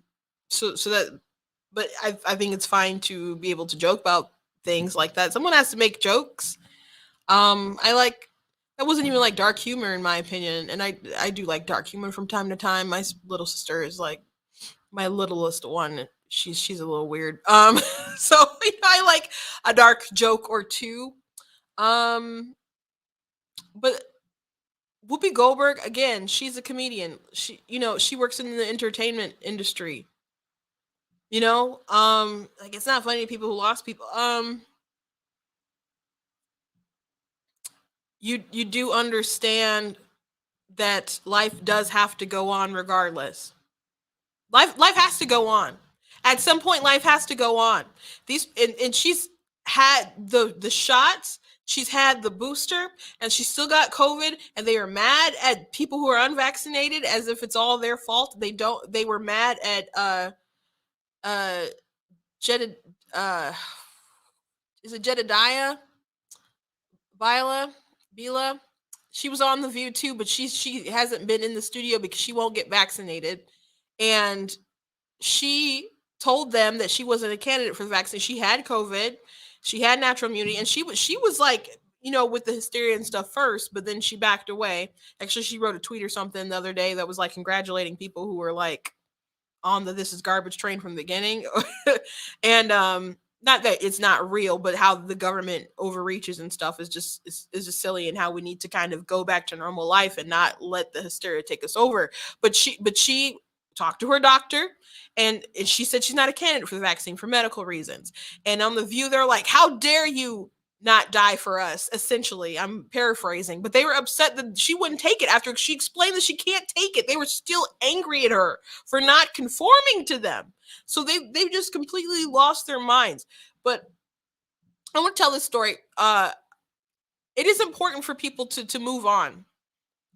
I think it's fine to be able to joke about things like that. Someone has to make jokes. That wasn't even like dark humor in my opinion. And I do like dark humor from time to time. My little sister is like my littlest one. She's a little weird. So I like a dark joke or two. But Whoopi Goldberg, again, she's a comedian. She works in the entertainment industry. Like it's not funny to people who lost people. You do understand that life does have to go on regardless. Life has to go on. At some point, life has to go on. And she's had the shots. She's had the booster, and she still got COVID, and they are mad at people who are unvaccinated as if it's all their fault. They were mad at is it Jedediah Bila? She was on The View too, but she hasn't been in the studio because she won't get vaccinated. And she told them that she wasn't a candidate for the vaccine. She had COVID. She had natural immunity, and she was like, with the hysteria and stuff first, but then she backed away. Actually, she wrote a tweet or something the other day that was like congratulating people who were like on the "this is garbage" train from the beginning. And not that it's not real, but how the government overreaches and stuff is just silly, and how we need to kind of go back to normal life and not let the hysteria take us over. But she talked to her doctor, and she said she's not a candidate for the vaccine for medical reasons. And on The View, they're like, how dare you not die for us? Essentially, I'm paraphrasing, but they were upset that she wouldn't take it after she explained that she can't take it. They were still angry at her for not conforming to them. So they've just completely lost their minds. But I want to tell this story. It is important for people to move on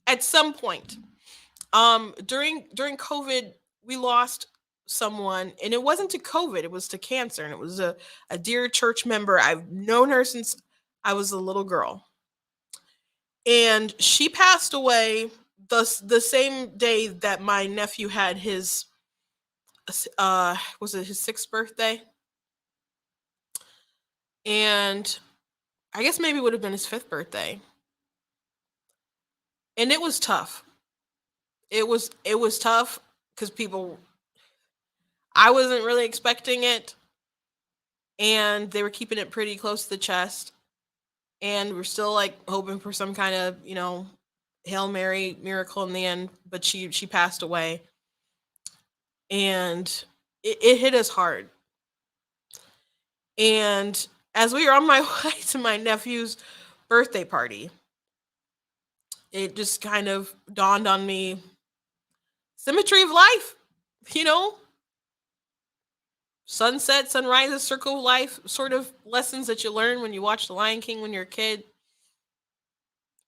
at some point. During COVID, we lost someone, and it wasn't to COVID, it was to cancer. And it was a dear church member. I've known her since I was a little girl. And she passed away the same day that my nephew had his, was it his 6th birthday? And I guess maybe it would have been his 5th birthday. And it was tough. It was tough because I wasn't really expecting it, and they were keeping it pretty close to the chest, and we're still like hoping for some kind of, Hail Mary miracle in the end, but she passed away, and it hit us hard. And as we were on my way to my nephew's birthday party, it just kind of dawned on me, symmetry of life, sunset, sunrises, circle of life sort of lessons that you learn when you watch The Lion King when you're a kid.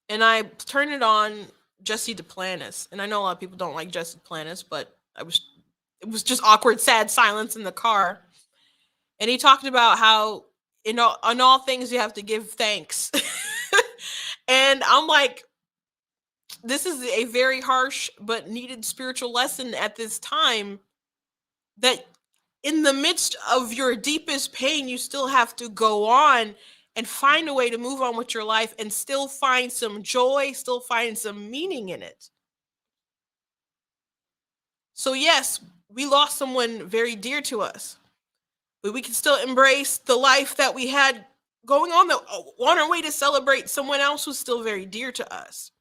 And I turned it on Jesse Duplantis. And I know a lot of people don't like Jesse Duplantis, but it was just awkward, sad silence in the car. And he talked about how on all things you have to give thanks. And I'm like, this is a very harsh but needed spiritual lesson at this time, that in the midst of your deepest pain, you still have to go on and find a way to move on with your life and still find some joy, still find some meaning in it. So yes, we lost someone very dear to us, but we can still embrace the life that we had going on our way to celebrate someone else who's still very dear to us.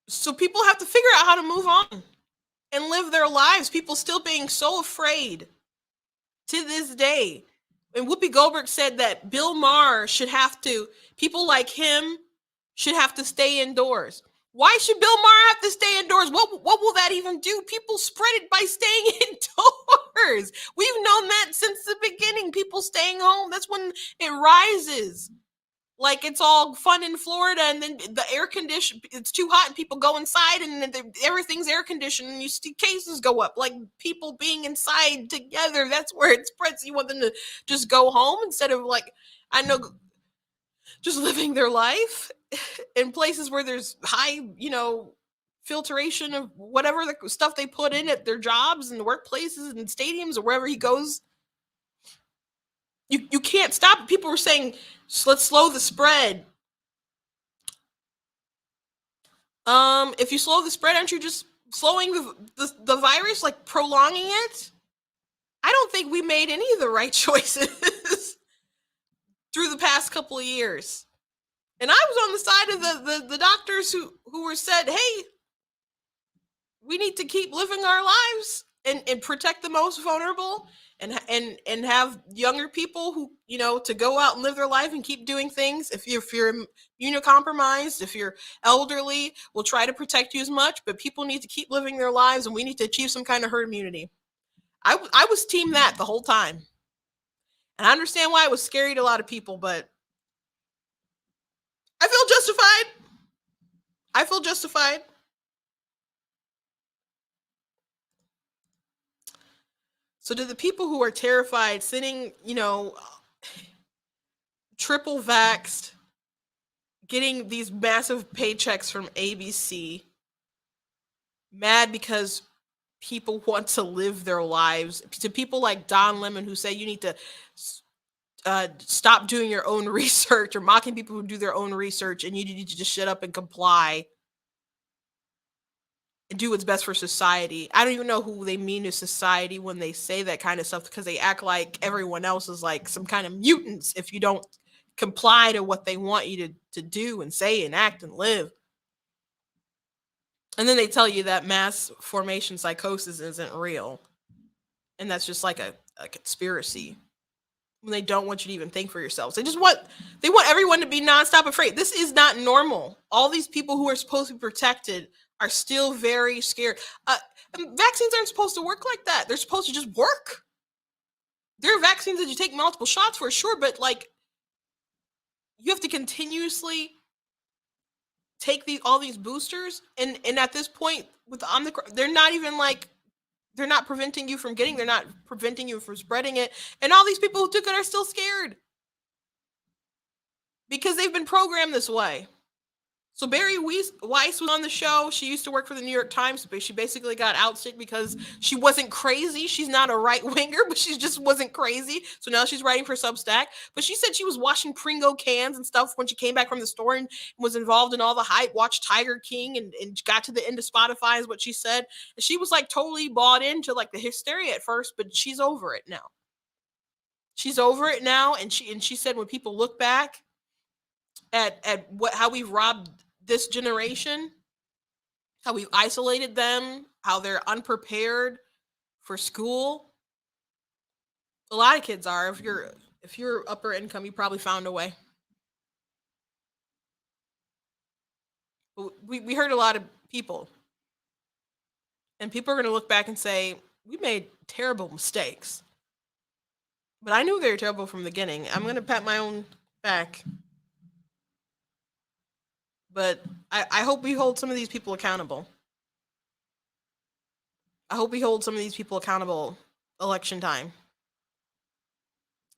So people have to figure out how to move on and live their lives. People still being so afraid to this day. And Whoopi Goldberg said that Bill Maher people like him should have to stay indoors. Why should Bill Maher have to stay indoors? What will that even do? People spread it by staying indoors. We've known that since the beginning. People staying home, that's when it rises. Like it's all fun in Florida, and then the air condition, it's too hot and people go inside, and then everything's air conditioned and you see cases go up. Like people being inside together, that's where it spreads. You want them to just go home instead of just living their life in places where there's high, filtration of whatever the stuff they put in at their jobs and the workplaces and stadiums or wherever he goes. You can't stop it. People were saying, let's slow the spread. If you slow the spread, aren't you just slowing the virus, like prolonging it? I don't think we made any of the right choices through the past couple of years. And I was on the side of the doctors who were said, hey, we need to keep living our lives and protect the most vulnerable and have younger people who, to go out and live their life and keep doing things. If you're immunocompromised, if you're elderly, we'll try to protect you as much, but people need to keep living their lives and we need to achieve some kind of herd immunity. I was team that the whole time. And I understand why it was scary to a lot of people, but I feel justified. So to the people who are terrified, sitting, triple vaxxed, getting these massive paychecks from ABC, mad because people want to live their lives, to people like Don Lemon who say you need to stop doing your own research, or mocking people who do their own research, and you need to just shut up and comply and do what's best for society. I don't even know who they mean to society when they say that kind of stuff, because they act like everyone else is like some kind of mutants if you don't comply to what they want you to do and say and act and live. And then they tell you that mass formation psychosis isn't real. And that's just like a conspiracy. When they don't want you to even think for yourselves. They want everyone to be nonstop afraid. This is not normal. All these people who are supposed to be protected are still very scared. Vaccines aren't supposed to work like that. They're supposed to just work. There are vaccines that you take multiple shots for, sure, but like you have to continuously take all these boosters, and at this point with the Omicron, they're not preventing you from getting, they're not preventing you from spreading it. And all these people who took it are still scared because they've been programmed this way. So Barry Weiss was on the show. She used to work for the New York Times, but she basically got ousted because she wasn't crazy. She's not a right-winger, but she just wasn't crazy. So now she's writing for Substack. But she said she was washing Pringo cans and stuff when she came back from the store and was involved in all the hype, watched Tiger King and got to the end of Spotify is what she said. And she was like totally bought into like the hysteria at first, but she's over it now. She's over it now. And she said when people look back at how we've robbed this generation, how we've isolated them, how they're unprepared for school. A lot of kids are. If you're upper income, you probably found a way. We heard a lot of people, and people are going to look back and say, we made terrible mistakes. But I knew they were terrible from the beginning. I'm going to pat my own back. But I hope we hold some of these people accountable. I hope we hold some of these people accountable election time.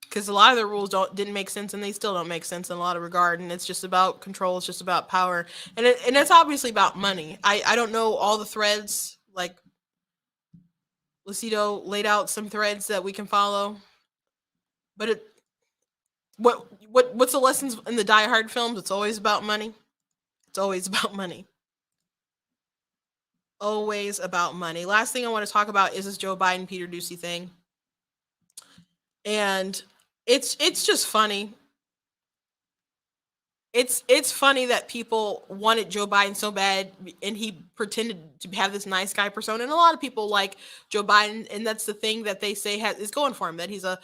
Because a lot of the rules didn't make sense, and they still don't make sense in a lot of regard. And it's just about control. It's just about power. And it's obviously about money. I don't know all the threads. Like, Lucido laid out some threads that we can follow. But what's the lessons in the Die Hard films? It's always about money. It's always about money. Always about money. Last thing I want to talk about is this Joe Biden Peter Ducey thing. And it's just funny. It's funny that people wanted Joe Biden so bad, and he pretended to have this nice guy persona. And a lot of people like Joe Biden, and that's the thing that they say is going for him, that he's a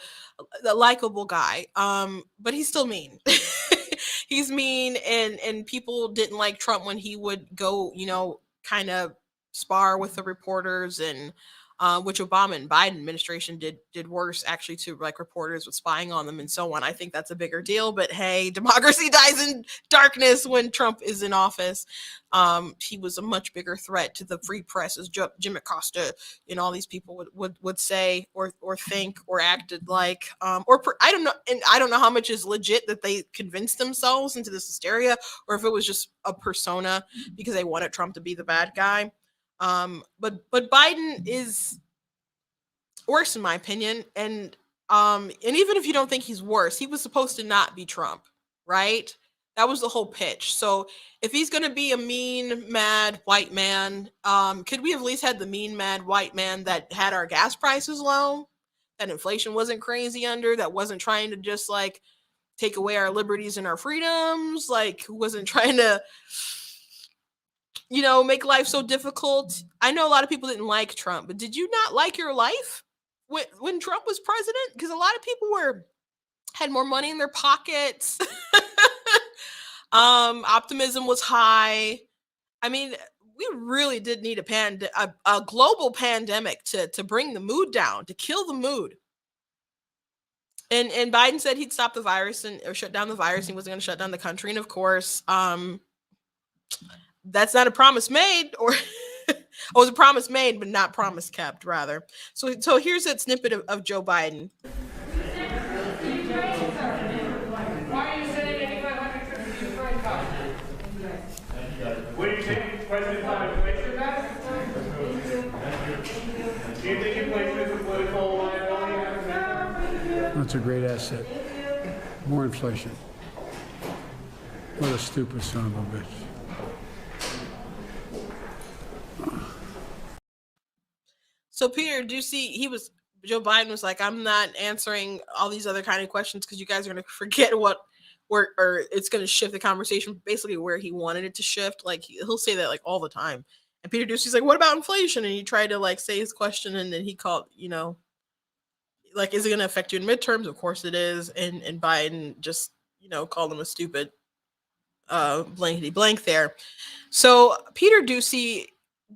likable guy. But he's still mean. He's mean, and people didn't like Trump when he would go, kind of spar with the reporters, and which Obama and Biden administration did worse, actually, to like reporters with spying on them and so on. I think that's a bigger deal, but hey, democracy dies in darkness when Trump is in office. He was a much bigger threat to the free press, as Jim Acosta and all these people would say or think or acted like. I don't know, and I don't know how much is legit that they convinced themselves into this hysteria, or if it was just a persona because they wanted Trump to be the bad guy. But Biden is worse in my opinion, and even if you don't think he's worse, he was supposed to not be Trump, right? That was the whole pitch. So if he's going to be a mean, mad white man, could we have at least had the mean, mad white man that had our gas prices low, that inflation wasn't crazy under, that wasn't trying to just like take away our liberties and our freedoms, like who wasn't trying to make life so difficult? I know a lot of people didn't like Trump, but did you not like your life when Trump was president? Because a lot of people had more money in their pockets. Optimism was high. I mean, we really did need a global pandemic to bring the mood down, to kill the mood. And Biden said he'd stop the virus or shut down the virus. He wasn't going to shut down the country. And of course, that's not a promise made, or it was a promise made, but not promise kept, rather. So here's that snippet of Joe Biden. Why are you sending 8,500 troops to Ukraine? What do you think President Biden inflation back? Do you think inflation is a political liability? That's a great asset. More inflation. What a stupid son of a bitch. So Peter Ducey, Joe Biden was like, I'm not answering all these other kind of questions because you guys are going to forget or it's going to shift the conversation basically where he wanted it to shift. Like he'll say that like all the time. And Peter Ducey's like, what about inflation? And he tried to like say his question, and then he called, like, is it going to affect you in midterms? Of course it is. And Biden just, called him a stupid blankety blank there. So Peter Ducey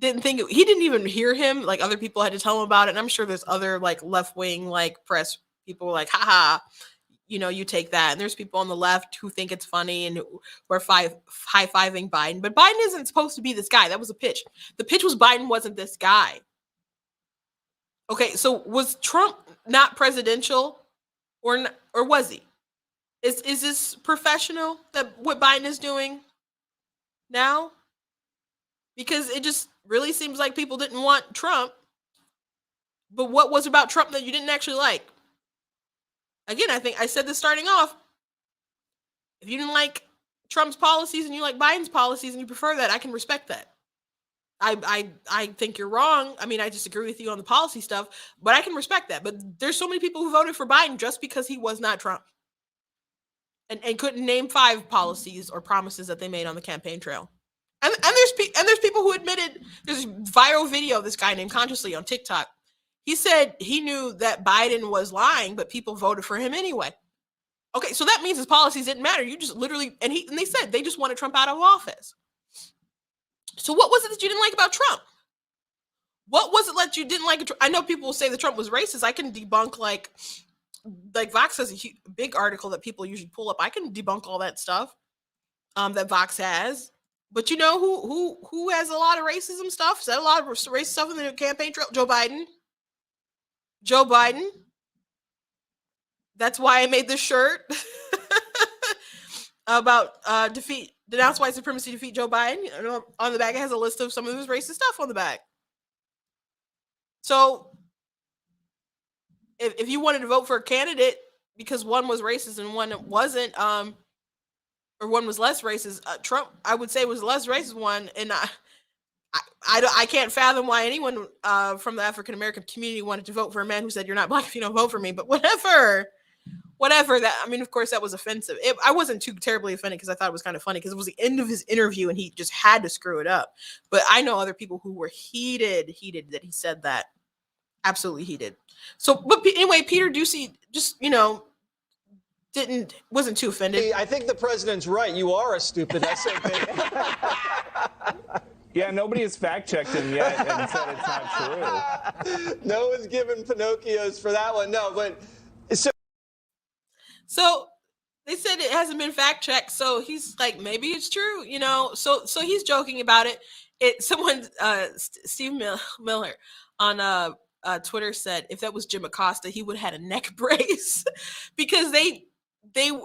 he didn't even hear him. Like other people had to tell him about it. And I'm sure there's other like left-wing like press people like, haha, you take that. And there's people on the left who think it's funny and who are high-fiving Biden. But Biden isn't supposed to be this guy. That was a pitch. The pitch was Biden wasn't this guy. Okay, so was Trump not presidential or was he? Is this professional, that what Biden is doing now? Because it just really seems like people didn't want Trump. But what was about Trump that you didn't actually like? Again, I think I said this starting off. If you didn't like Trump's policies and you like Biden's policies and you prefer that, I can respect that. I think you're wrong. I mean, I disagree with you on the policy stuff, but I can respect that. But there's so many people who voted for Biden just because he was not Trump. And couldn't name 5 policies or promises that they made on the campaign trail. And there's people who admitted, there's a viral video of this guy named Consciously on TikTok. He said he knew that Biden was lying, but people voted for him anyway. Okay, so that means his policies didn't matter. You just literally, and they said they just wanted Trump out of office. So what was it that you didn't like about Trump? What was it that you didn't like? I know people will say that Trump was racist. I can debunk like Vox has a big article that people usually pull up. I can debunk all that stuff that Vox has. But you know who has a lot of racism stuff? Said a lot of racist stuff in the campaign trail? Joe Biden. Joe Biden. That's why I made this shirt about denounce white supremacy, defeat Joe Biden. You know, on the back, it has a list of some of his racist stuff on the back. So if you wanted to vote for a candidate because one was racist and one wasn't, or one was less racist, Trump, I would say, was the less racist one. And I can't fathom why anyone from the African American community wanted to vote for a man who said, "You're not black if you don't vote for me." But whatever. That, I mean, of course, that was offensive. I wasn't too terribly offended because I thought it was kind of funny because it was the end of his interview and he just had to screw it up. But I know other people who were heated that he said that. Absolutely heated. So, but anyway, Peter Ducey just, wasn't too offended. I think the president's right. You are a stupid SOB. Yeah, nobody has fact-checked him yet and said it's not true. No one's given Pinocchios for that one. No, but so they said it hasn't been fact-checked. So he's like, maybe it's true, So he's joking about it. Someone, Steve Miller on Twitter said if that was Jim Acosta, he would have had a neck brace because they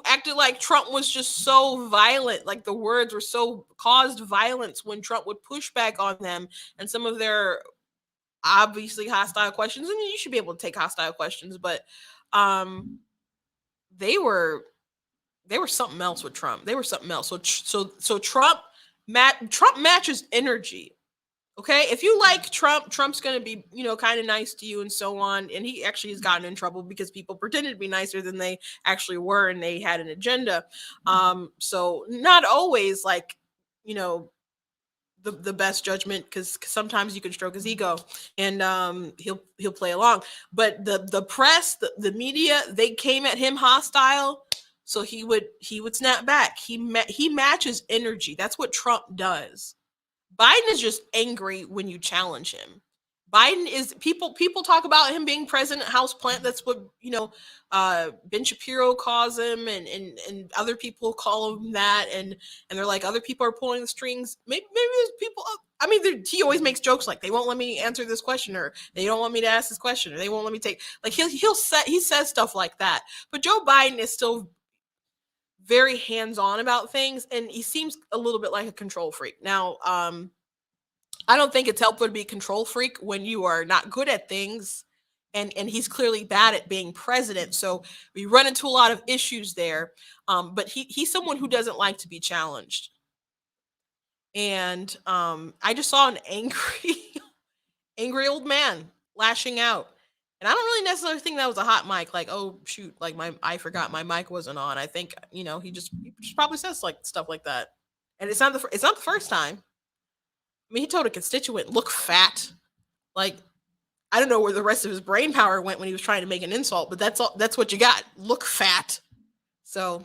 acted like Trump was just so violent, like the words were so caused violence when Trump would push back on them and some of their obviously hostile questions. And you should be able to take hostile questions, but they were something else with Trump. They were something else. So Trump matches energy. Okay, if you like Trump, Trump's going to be, kind of nice to you and so on. And he actually has gotten in trouble because people pretended to be nicer than they actually were and they had an agenda. So not always like, the best judgment, because sometimes you can stroke his ego and he'll play along. But the press, the media, they came at him hostile. So he would snap back. He matches energy. That's what Trump does. Biden is just angry when you challenge him. Biden is people talk about him being president houseplant. That's what Ben Shapiro calls him, and other people call him that, and they're like, other people are pulling the strings. Maybe there's people. I mean, he always makes jokes like, they won't let me answer this question, or they don't want me to ask this question, or they won't let me take. Like he says stuff like that. But Joe Biden is still very hands-on about things, and he seems a little bit like a control freak. Now, I don't think it's helpful to be a control freak when you are not good at things, and he's clearly bad at being president. So we run into a lot of issues there. But he's someone who doesn't like to be challenged. And I just saw an angry old man lashing out. And I don't really necessarily think that was a hot mic. Like, oh shoot, like I forgot my mic wasn't on. I think he just probably says like stuff like that. And it's not the first time. I mean, he told a constituent, "Look fat." Like, I don't know where the rest of his brain power went when he was trying to make an insult, but that's all. That's what you got. Look fat. So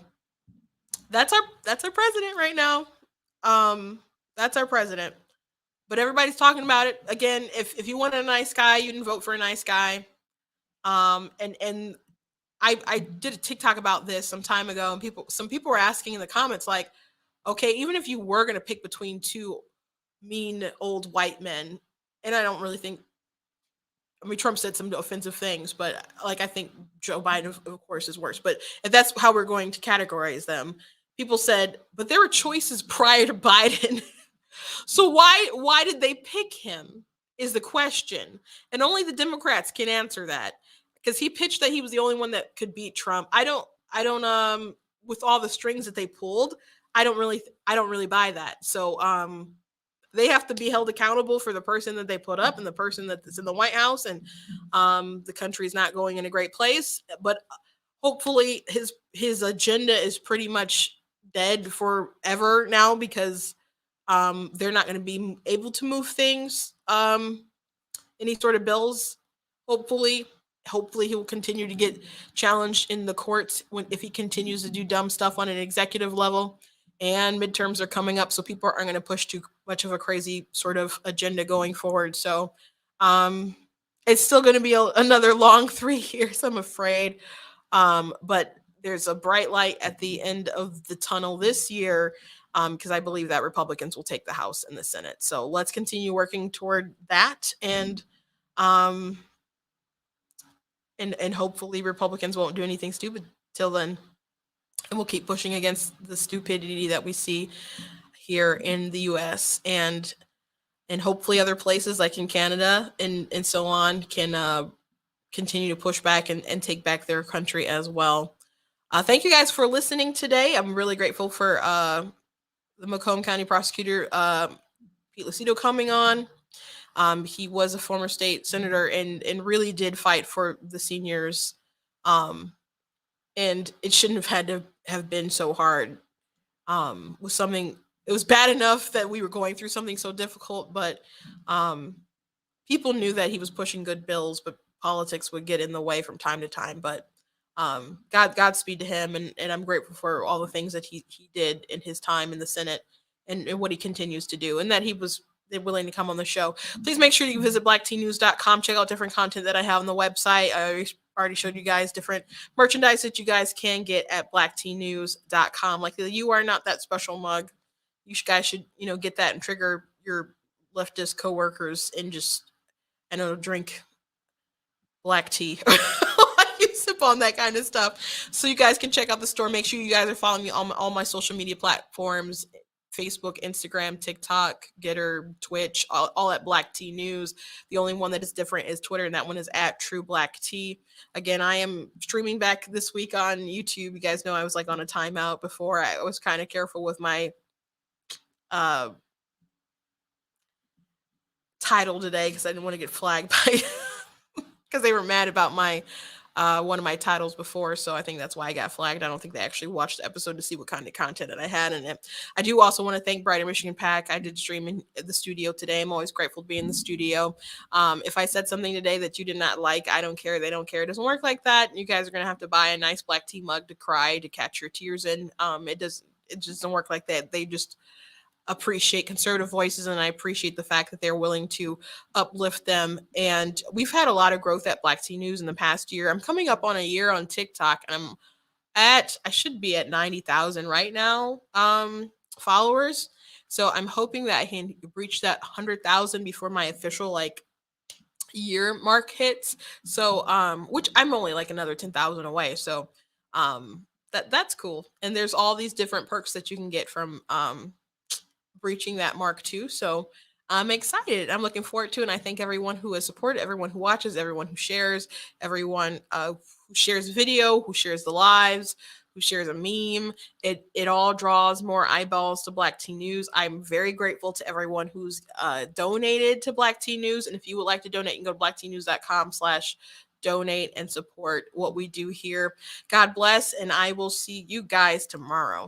that's our president right now. That's our president. But everybody's talking about it again. If you want a nice guy, you can vote for a nice guy. And I did a TikTok about this some time ago, and some people were asking in the comments, like, okay, even if you were going to pick between two mean old white men, and I don't really think, I mean, Trump said some offensive things, but like, I think Joe Biden, of course, is worse. But if that's how we're going to categorize them, people said, but there were choices prior to Biden. So why did they pick him is the question. And only the Democrats can answer that, because he pitched that he was the only one that could beat Trump. I don't with all the strings that they pulled, I don't really buy that. So they have to be held accountable for the person that they put up and the person that's in the White House, and the country is not going in a great place. But hopefully his agenda is pretty much dead forever now, because they're not going to be able to move things, any sort of bills. Hopefully he will continue to get challenged in the courts if he continues to do dumb stuff on an executive level. And midterms are coming up, so people aren't going to push too much of a crazy sort of agenda going forward. So It's still going to be another long 3 years, I'm afraid. But there's a bright light at the end of the tunnel this year, because I believe that Republicans will take the House and the Senate. So let's continue working toward that, and hopefully Republicans won't do anything stupid till then, and we'll keep pushing against the stupidity that we see here in the U.S. and hopefully other places like in Canada and so on can continue to push back and take back their country as well. Thank you guys for listening today. I'm really grateful for the Macomb County Prosecutor, Peter Lucido, coming on. He was a former state senator and really did fight for the seniors. And it shouldn't have had to have been so hard. With something, it was bad enough that we were going through something so difficult, but people knew that he was pushing good bills, but politics would get in the way from time to time. But Godspeed to him, and I'm grateful for all the things that he did in his time in the Senate and what he continues to do, and that he was willing to come on the show. Please make sure you visit blacktnews.com. Check out different content that I have on the website. I already showed you guys different merchandise that you guys can get at blacktnews.com, like the "You Are Not That Special" mug. You guys should, get that and trigger your leftist coworkers and just, drink black tea. You sip on that kind of stuff. So you guys can check out the store. Make sure you guys are following me on all my social media platforms: Facebook, Instagram, TikTok, Getter, Twitch, all at Black Tea News. The only one that is different is Twitter, and that one is at True Black Tea. Again, I am streaming back this week on YouTube. You guys know I was on a timeout before. I was kind of careful with my title today because I didn't want to get flagged by because they were mad about my one of my titles before, so I think that's why I got flagged. I don't think they actually watched the episode to see what kind of content that I had in it. I do also want to thank Brighter Michigan PAC. I did stream in the studio today. I'm always grateful to be in the studio. If I said something today that you did not like, I don't care. They don't care. It doesn't work like that. You guys are gonna have to buy a nice black tea mug to cry, to catch your tears in. It just doesn't work like that. They just appreciate conservative voices, and I appreciate the fact that they're willing to uplift them. And we've had a lot of growth at Black Tea News in the past year. I'm coming up on a year on TikTok, and I should be at 90,000 right now followers. So I'm hoping that I can reach that 100,000 before my official year mark hits. So which I'm only another 10,000 away. So that's cool. And there's all these different perks that you can get from reaching that mark too. So I'm excited. I'm looking forward to it. And I thank everyone who has supported, everyone who watches, everyone who shares, everyone who shares video, who shares the lives, who shares a meme. It all draws more eyeballs to Black Tea News. I'm very grateful to everyone who's donated to Black Tea News. And if you would like to donate, you can go to blacktnews.com/donate and support what we do here. God bless, and I will see you guys tomorrow.